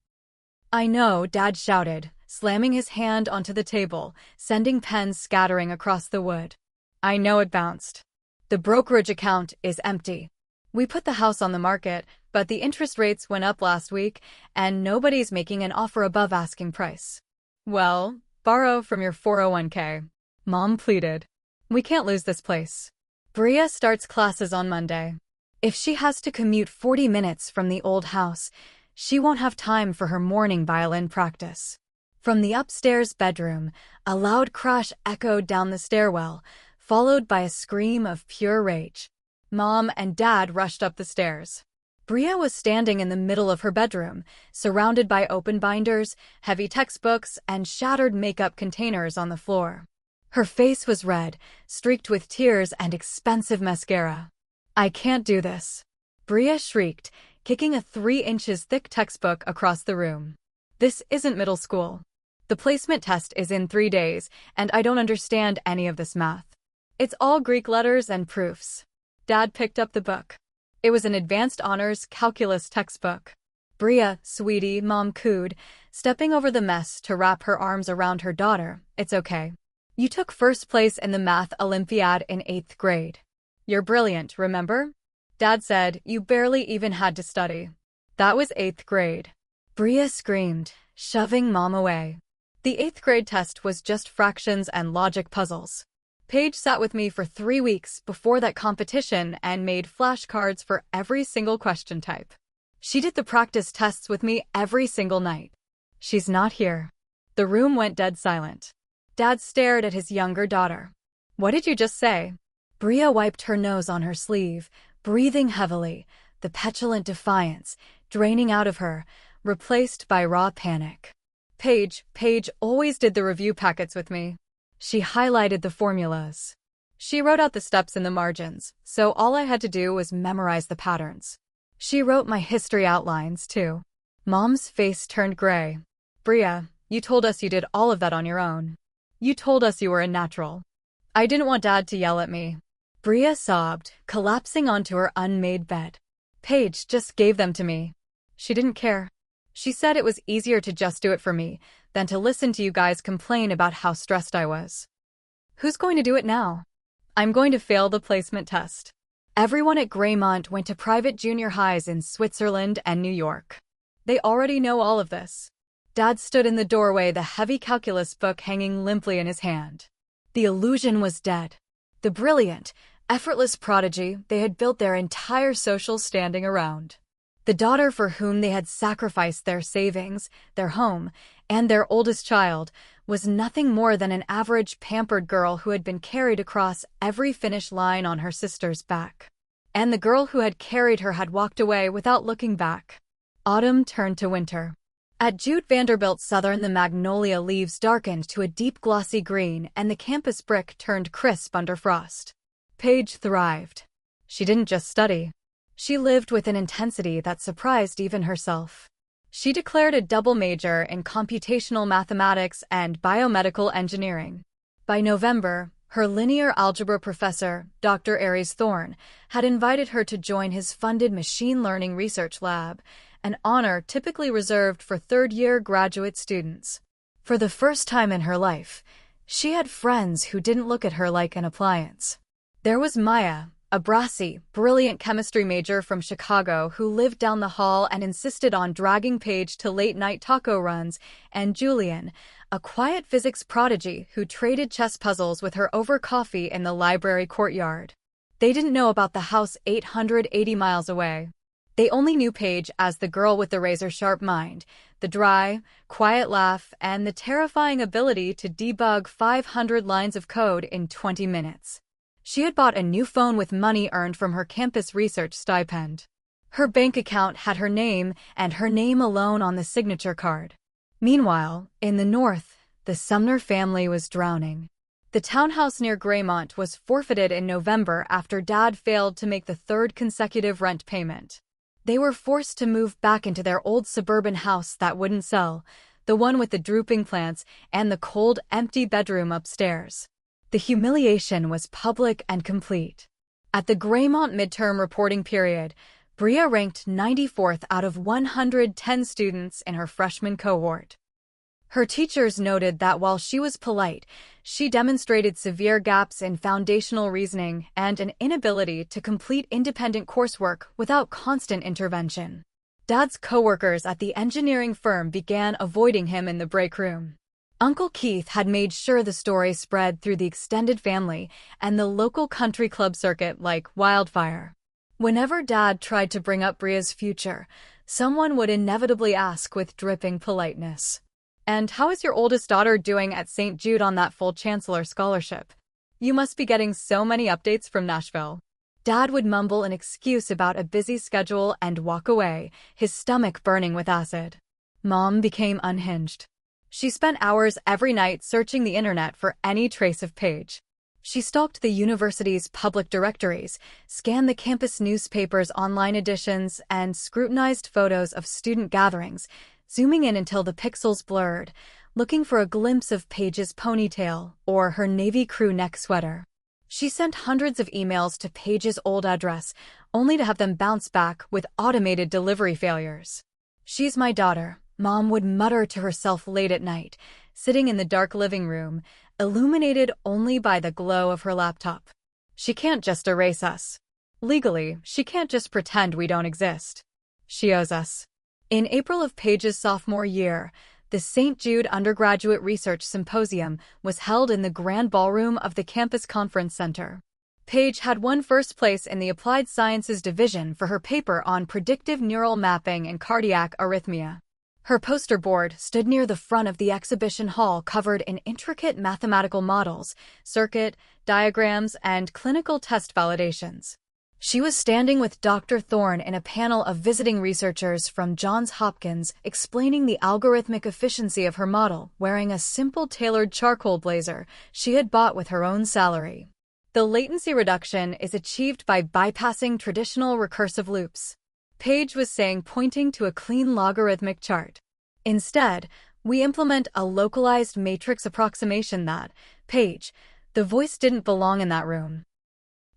"I know," Dad shouted, slamming his hand onto the table, sending pens scattering across the wood. "I know it bounced. The brokerage account is empty. We put the house on the market, but the interest rates went up last week, and nobody's making an offer above asking price." "Well, borrow from your 401k, Mom pleaded. "We can't lose this place. Bria starts classes on Monday. If she has to commute 40 minutes from the old house, she won't have time for her morning violin practice." From the upstairs bedroom, a loud crash echoed down the stairwell, followed by a scream of pure rage. Mom and Dad rushed up the stairs. Bria was standing in the middle of her bedroom, surrounded by open binders, heavy textbooks, and shattered makeup containers on the floor. Her face was red, streaked with tears and expensive mascara. "I can't do this," Bria shrieked, kicking a 3 inches thick textbook across the room. "This isn't middle school. The placement test is in 3 days, and I don't understand any of this math. It's all Greek letters and proofs." Dad picked up the book. It was an advanced honors calculus textbook. "Bria, sweetie," Mom cooed, stepping over the mess to wrap her arms around her daughter. "It's okay. You took first place in the math Olympiad in 8th grade. You're brilliant, remember?" Dad said, "You barely even had to study." "That was 8th grade. Bria screamed, shoving Mom away. The 8th grade test was just fractions and logic puzzles. Paige sat with me for 3 weeks before that competition and made flashcards for every single question type. She did the practice tests with me every single night." "She's not here." The room went dead silent. Dad stared at his younger daughter. "What did you just say?" Bria wiped her nose on her sleeve, breathing heavily, the petulant defiance draining out of her, replaced by raw panic. Paige always did the review packets with me. She highlighted the formulas. She wrote out the steps in the margins, so all I had to do was memorize the patterns. She wrote my history outlines, too." Mom's face turned gray. "Bria, you told us you did all of that on your own. You told us you were a natural." "I didn't want Dad to yell at me." Bria sobbed, collapsing onto her unmade bed. "Paige just gave them to me. She didn't care. She said it was easier to just do it for me than to listen to you guys complain about how stressed I was." "Who's going to do it now?" "I'm going to fail the placement test." Everyone at Graymont went to private junior highs in Switzerland and New York. They already know all of this. Dad stood in the doorway, the heavy calculus book hanging limply in his hand. The illusion was dead. The brilliant, effortless prodigy they had built their entire social standing around. The daughter for whom they had sacrificed their savings, their home, and their oldest child was nothing more than an average pampered girl who had been carried across every finish line on her sister's back. And the girl who had carried her had walked away without looking back. Autumn turned to winter. At Jude Vanderbilt Southern, the magnolia leaves darkened to a deep glossy green and the campus brick turned crisp under frost. Paige thrived. She didn't just study. She lived with an intensity that surprised even herself. She declared a double major in computational mathematics and biomedical engineering. By November, her linear algebra professor, Dr. Aries Thorne, had invited her to join his funded machine learning research lab, an honor typically reserved for third-year graduate students. For the first time in her life, she had friends who didn't look at her like an appliance. There was Maya, a brassy, brilliant chemistry major from Chicago who lived down the hall and insisted on dragging Paige to late-night taco runs, and Julian, a quiet physics prodigy who traded chess puzzles with her over coffee in the library courtyard. They didn't know about the house 880 miles away. They only knew Paige as the girl with the razor-sharp mind, the dry, quiet laugh, and the terrifying ability to debug 500 lines of code in 20 minutes. She had bought a new phone with money earned from her campus research stipend. Her bank account had her name and her name alone on the signature card. Meanwhile, in the north, the Sumner family was drowning. The townhouse near Graymont was forfeited in November after Dad failed to make the third consecutive rent payment. They were forced to move back into their old suburban house that wouldn't sell, the one with the drooping plants and the cold, empty bedroom upstairs. The humiliation was public and complete. At the Graymont midterm reporting period, Bria ranked 94th out of 110 students in her freshman cohort. Her teachers noted that while she was polite, she demonstrated severe gaps in foundational reasoning and an inability to complete independent coursework without constant intervention. Dad's coworkers at the engineering firm began avoiding him in the break room. Uncle Keith had made sure the story spread through the extended family and the local country club circuit like wildfire. Whenever Dad tried to bring up Bria's future, someone would inevitably ask with dripping politeness, "And how is your oldest daughter doing at St. Jude on that full chancellor scholarship? You must be getting so many updates from Nashville." Dad would mumble an excuse about a busy schedule and walk away, his stomach burning with acid. Mom became unhinged. She spent hours every night searching the internet for any trace of Paige. She stalked the university's public directories, scanned the campus newspaper's online editions, and scrutinized photos of student gatherings, zooming in until the pixels blurred, looking for a glimpse of Paige's ponytail or her Navy crew neck sweater. She sent hundreds of emails to Paige's old address, only to have them bounce back with automated delivery failures. "She's my daughter," Mom would mutter to herself late at night, sitting in the dark living room, illuminated only by the glow of her laptop. "She can't just erase us. Legally, she can't just pretend we don't exist. She owes us." In April of Paige's sophomore year, the St. Jude Undergraduate Research Symposium was held in the grand ballroom of the campus conference center. Paige had won first place in the Applied Sciences division for her paper on predictive neural mapping and cardiac arrhythmia. Her poster board stood near the front of the exhibition hall covered in intricate mathematical models, circuit diagrams, and clinical test validations. She was standing with Dr. Thorne in a panel of visiting researchers from Johns Hopkins explaining the algorithmic efficiency of her model, wearing a simple tailored charcoal blazer she had bought with her own salary. The latency reduction is achieved by bypassing traditional recursive loops, Paige was saying, pointing to a clean logarithmic chart. Instead, we implement a localized matrix approximation that, Paige, the voice didn't belong in that room.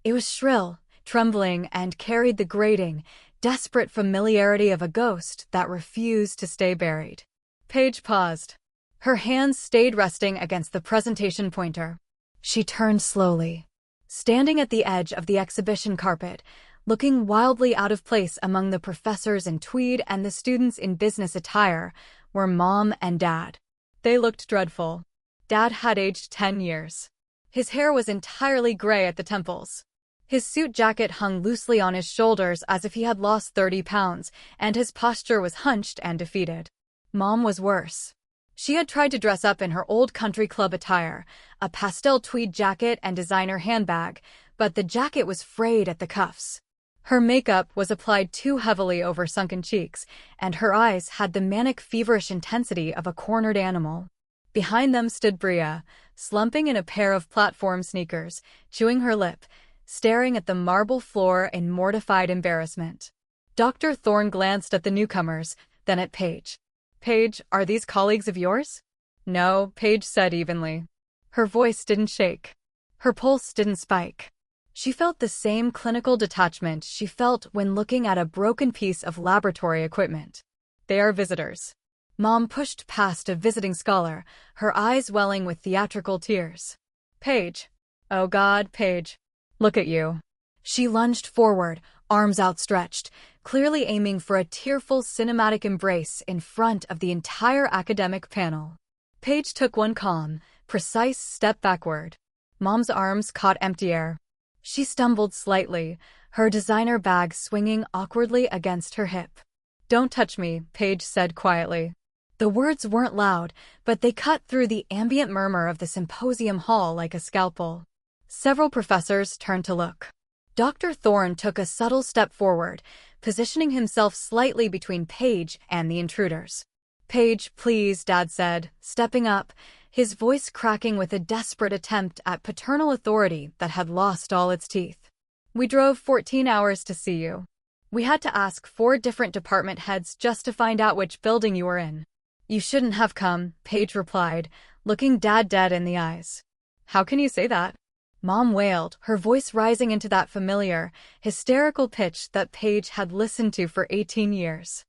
It was shrill, trembling, and carried the grating, desperate familiarity of a ghost that refused to stay buried. Paige paused. Her hands stayed resting against the presentation pointer. She turned slowly. Standing at the edge of the exhibition carpet, looking wildly out of place among the professors in tweed and the students in business attire, were Mom and Dad. They looked dreadful. Dad had aged 10 years. His hair was entirely gray at the temples. His suit jacket hung loosely on his shoulders as if he had lost 30 pounds, and his posture was hunched and defeated. Mom was worse. She had tried to dress up in her old country club attire, a pastel tweed jacket and designer handbag, but the jacket was frayed at the cuffs. Her makeup was applied too heavily over sunken cheeks, and her eyes had the manic, feverish intensity of a cornered animal. Behind them stood Bria, slumping in a pair of platform sneakers, chewing her lip, staring at the marble floor in mortified embarrassment. Dr. Thorne glanced at the newcomers, then at Paige. "Paige, are these colleagues of yours?" "No," Paige said evenly. Her voice didn't shake. Her pulse didn't spike. She felt the same clinical detachment she felt when looking at a broken piece of laboratory equipment. "They are visitors." Mom pushed past a visiting scholar, her eyes welling with theatrical tears. Paige. Oh God, Paige. Look at you. She lunged forward, arms outstretched, clearly aiming for a tearful cinematic embrace in front of the entire academic panel. Paige took one calm, precise step backward. Mom's arms caught empty air. She stumbled slightly, her designer bag swinging awkwardly against her hip. Don't touch me, Paige said quietly. The words weren't loud, but they cut through the ambient murmur of the symposium hall like a scalpel. Several professors turned to look. Dr. Thorne took a subtle step forward, positioning himself slightly between Paige and the intruders. Paige, please, Dad said, stepping up, his voice cracking with a desperate attempt at paternal authority that had lost all its teeth. We drove 14 hours to see you. We had to ask 4 different department heads just to find out which building you were in. You shouldn't have come, Paige replied, looking Dad dead in the eyes. How can you say that? Mom wailed, her voice rising into that familiar, hysterical pitch that Paige had listened to for 18 years.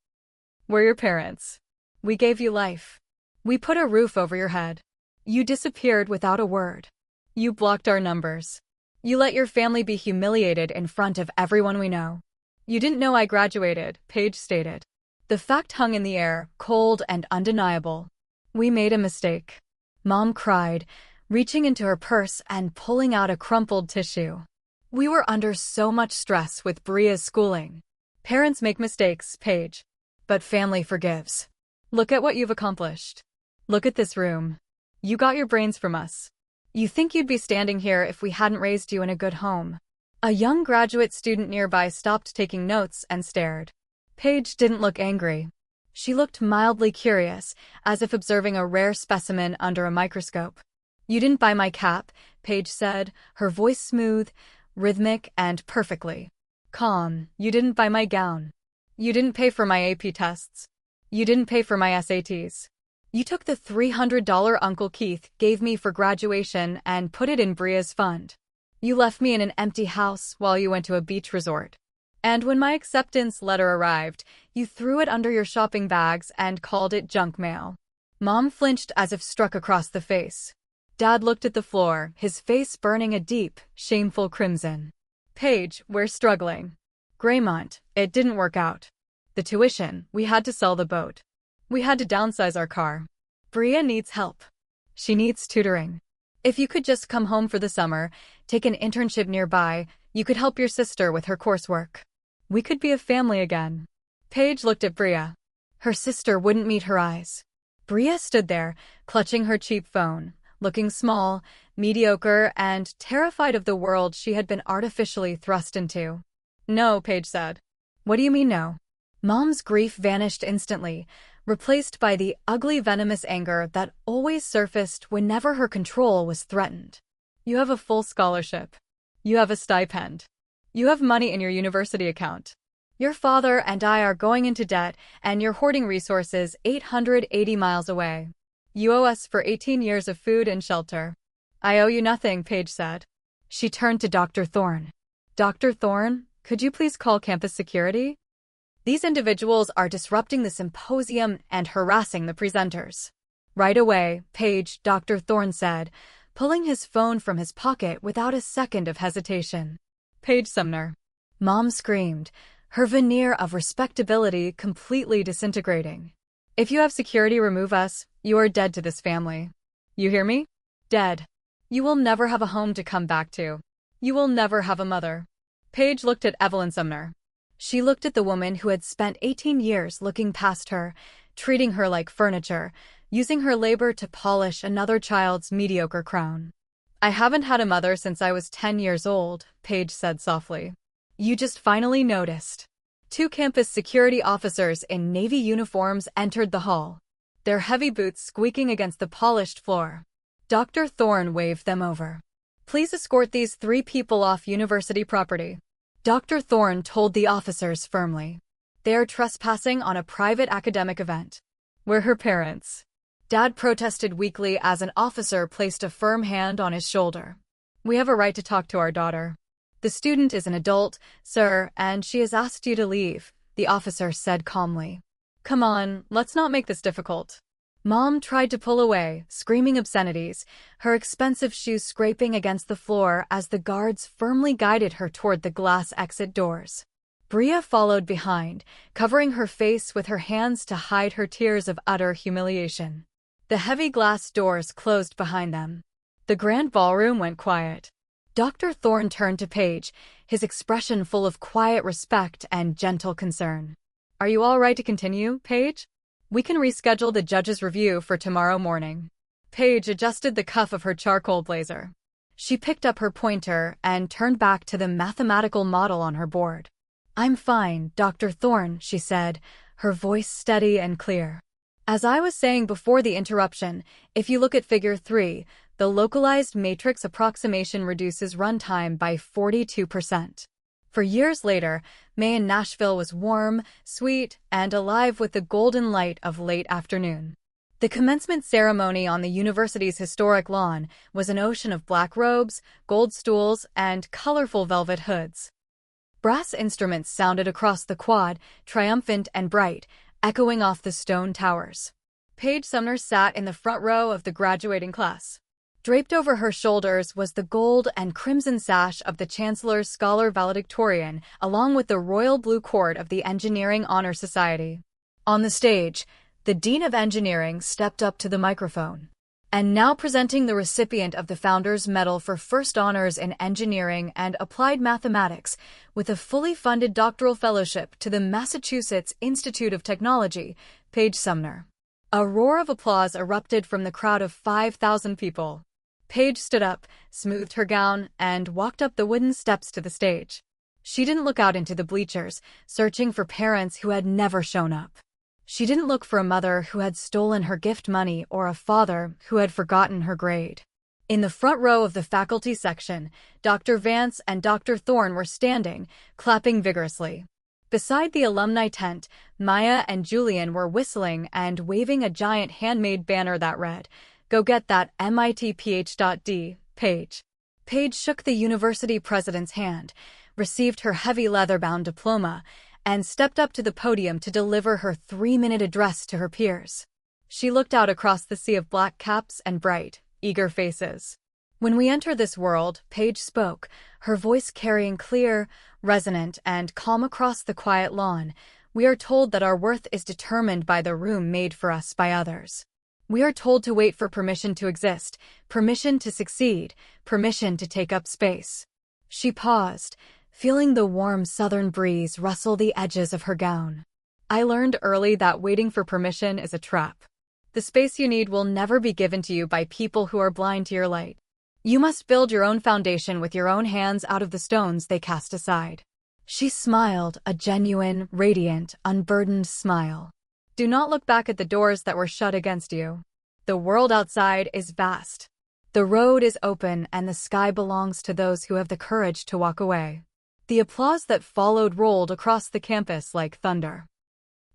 We're your parents. We gave you life. We put a roof over your head. You disappeared without a word. You blocked our numbers. You let your family be humiliated in front of everyone we know. You didn't know I graduated, Paige stated. The fact hung in the air, cold and undeniable. We made a mistake. Mom cried, reaching into her purse and pulling out a crumpled tissue. We were under so much stress with Bria's schooling. Parents make mistakes, Paige. But family forgives. Look at what you've accomplished. Look at this room. You got your brains from us. You think you'd be standing here if we hadn't raised you in a good home. A young graduate student nearby stopped taking notes and stared. Paige didn't look angry. She looked mildly curious, as if observing a rare specimen under a microscope. You didn't buy my cap, Paige said, her voice smooth, rhythmic, and perfectly calm. You didn't buy my gown. You didn't pay for my AP tests. You didn't pay for my SATs. You took the $300 Uncle Keith gave me for graduation and put it in Bria's fund. You left me in an empty house while you went to a beach resort. And when my acceptance letter arrived, you threw it under your shopping bags and called it junk mail. Mom flinched as if struck across the face. Dad looked at the floor, his face burning a deep, shameful crimson. Paige, we're struggling. Graymont, it didn't work out. The tuition, we had to sell the boat. We had to downsize our car. Bria needs help. She needs tutoring. If you could just come home for the summer, take an internship nearby, you could help your sister with her coursework. We could be a family again. Paige looked at Bria. Her sister wouldn't meet her eyes. Bria stood there, clutching her cheap phone, looking small, mediocre, and terrified of the world she had been artificially thrust into. No, Paige said. What do you mean no? Mom's grief vanished instantly, replaced by the ugly venomous anger that always surfaced whenever her control was threatened. You have a full scholarship. You have a stipend. You have money in your university account. Your father and I are going into debt, and you're hoarding resources 880 miles away. You owe us for 18 years of food and shelter. I owe you nothing, Paige said. She turned to Dr. Thorne. Dr. Thorne, could you please call campus security? These individuals are disrupting the symposium and harassing the presenters. Right away, Paige, Dr. Thorne said, pulling his phone from his pocket without a second of hesitation. Paige Sumner. Mom screamed, her veneer of respectability completely disintegrating. If you have security remove us, you are dead to this family. You hear me? Dead. You will never have a home to come back to. You will never have a mother. Paige looked at Evelyn Sumner. She looked at the woman who had spent 18 years looking past her, treating her like furniture, using her labor to polish another child's mediocre crown. I haven't had a mother since I was 10 years old, Paige said softly. You just finally noticed. 2 campus security officers in navy uniforms entered the hall, their heavy boots squeaking against the polished floor. Dr. Thorne waved them over. Please escort these 3 people off university property. Dr. Thorne told the officers firmly. They are trespassing on a private academic event. We're her parents. Dad protested weakly as an officer placed a firm hand on his shoulder. We have a right to talk to our daughter. The student is an adult, sir, and she has asked you to leave, the officer said calmly. Come on, let's not make this difficult. Mom tried to pull away, screaming obscenities, her expensive shoes scraping against the floor as the guards firmly guided her toward the glass exit doors. Bria followed behind, covering her face with her hands to hide her tears of utter humiliation. The heavy glass doors closed behind them. The grand ballroom went quiet. Dr. Thorne turned to Paige, his expression full of quiet respect and gentle concern. Are you all right to continue, Paige? We can reschedule the judge's review for tomorrow morning. Paige adjusted the cuff of her charcoal blazer. She picked up her pointer and turned back to the mathematical model on her board. I'm fine, Dr. Thorne, she said, her voice steady and clear. As I was saying before the interruption, if you look at Figure 3, the localized matrix approximation reduces runtime by 42%. For years later, May in Nashville was warm, sweet, and alive with the golden light of late afternoon. The commencement ceremony on the university's historic lawn was an ocean of black robes, gold stools, and colorful velvet hoods. Brass instruments sounded across the quad, triumphant and bright, echoing off the stone towers. Paige Sumner sat in the front row of the graduating class. Draped over her shoulders was the gold and crimson sash of the Chancellor's Scholar Valedictorian, along with the royal blue cord of the Engineering Honor Society. On the stage, the Dean of Engineering stepped up to the microphone. And now presenting the recipient of the Founders Medal for First Honors in Engineering and Applied Mathematics, with a fully funded doctoral fellowship to the Massachusetts Institute of Technology, Paige Sumner. A roar of applause erupted from the crowd of 5,000 people. Paige stood up, smoothed her gown, and walked up the wooden steps to the stage. She didn't look out into the bleachers, searching for parents who had never shown up. She didn't look for a mother who had stolen her gift money or a father who had forgotten her grade. In the front row of the faculty section, Dr. Vance and Dr. Thorne were standing, clapping vigorously. Beside the alumni tent, Maya and Julian were whistling and waving a giant handmade banner that read, "Go get that MIT Ph.D., Paige." Paige shook the university president's hand, received her heavy leather-bound diploma, and stepped up to the podium to deliver her 3-minute address to her peers. She looked out across the sea of black caps and bright, eager faces. When we enter this world, Paige spoke, her voice carrying clear, resonant, and calm across the quiet lawn, we are told that our worth is determined by the room made for us by others. We are told to wait for permission to exist, permission to succeed, permission to take up space. She paused, feeling the warm southern breeze rustle the edges of her gown. I learned early that waiting for permission is a trap. The space you need will never be given to you by people who are blind to your light. You must build your own foundation with your own hands out of the stones they cast aside. She smiled, a genuine, radiant, unburdened smile. Do not look back at the doors that were shut against you. The world outside is vast. The road is open and the sky belongs to those who have the courage to walk away. The applause that followed rolled across the campus like thunder.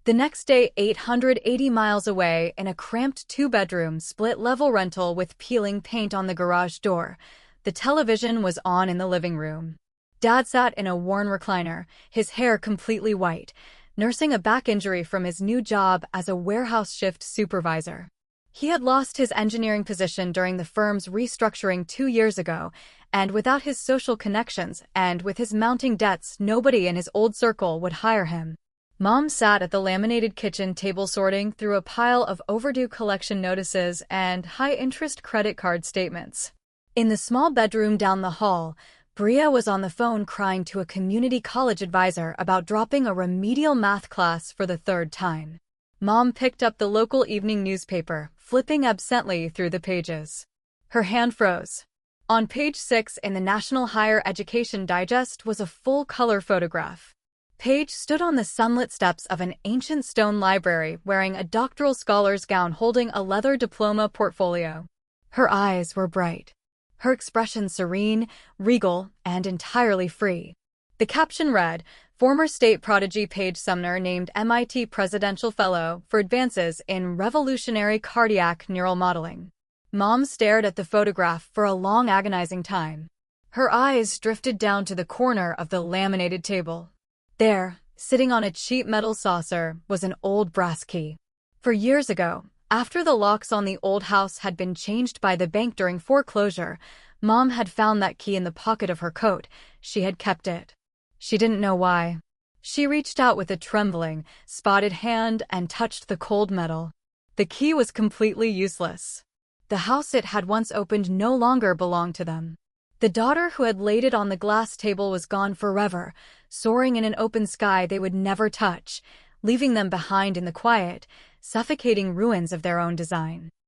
The next day, 880 miles away, in a cramped 2-bedroom, split-level rental with peeling paint on the garage door, the television was on in the living room. Dad sat in a worn recliner, his hair completely white, nursing a back injury from his new job as a warehouse shift supervisor. He had lost his engineering position during the firm's restructuring 2 years ago, and without his social connections and with his mounting debts, nobody in his old circle would hire him. Mom sat at the laminated kitchen table sorting through a pile of overdue collection notices and high-interest credit card statements. In the small bedroom down the hall, Bria was on the phone crying to a community college advisor about dropping a remedial math class for the 3rd time. Mom picked up the local evening newspaper, flipping absently through the pages. Her hand froze. On page 6 in the National Higher Education Digest was a full-color photograph. Paige stood on the sunlit steps of an ancient stone library wearing a doctoral scholar's gown holding a leather diploma portfolio. Her eyes were bright. Her expression serene, regal, and entirely free. The caption read, "Former state prodigy Paige Sumner named MIT Presidential Fellow for advances in revolutionary cardiac neural modeling." Mom stared at the photograph for a long, agonizing time. Her eyes drifted down to the corner of the laminated table. There, Sitting on a cheap metal saucer was an old brass key. For years ago, after the locks on the old house had been changed by the bank during foreclosure, Mom had found that key in the pocket of her coat. She had kept it. She didn't know why. She reached out with a trembling, spotted hand and touched the cold metal. The key was completely useless. The house it had once opened no longer belonged to them. The daughter who had laid it on the glass table was gone forever, soaring in an open sky they would never touch, leaving them behind in the quiet, suffocating ruins of their own design.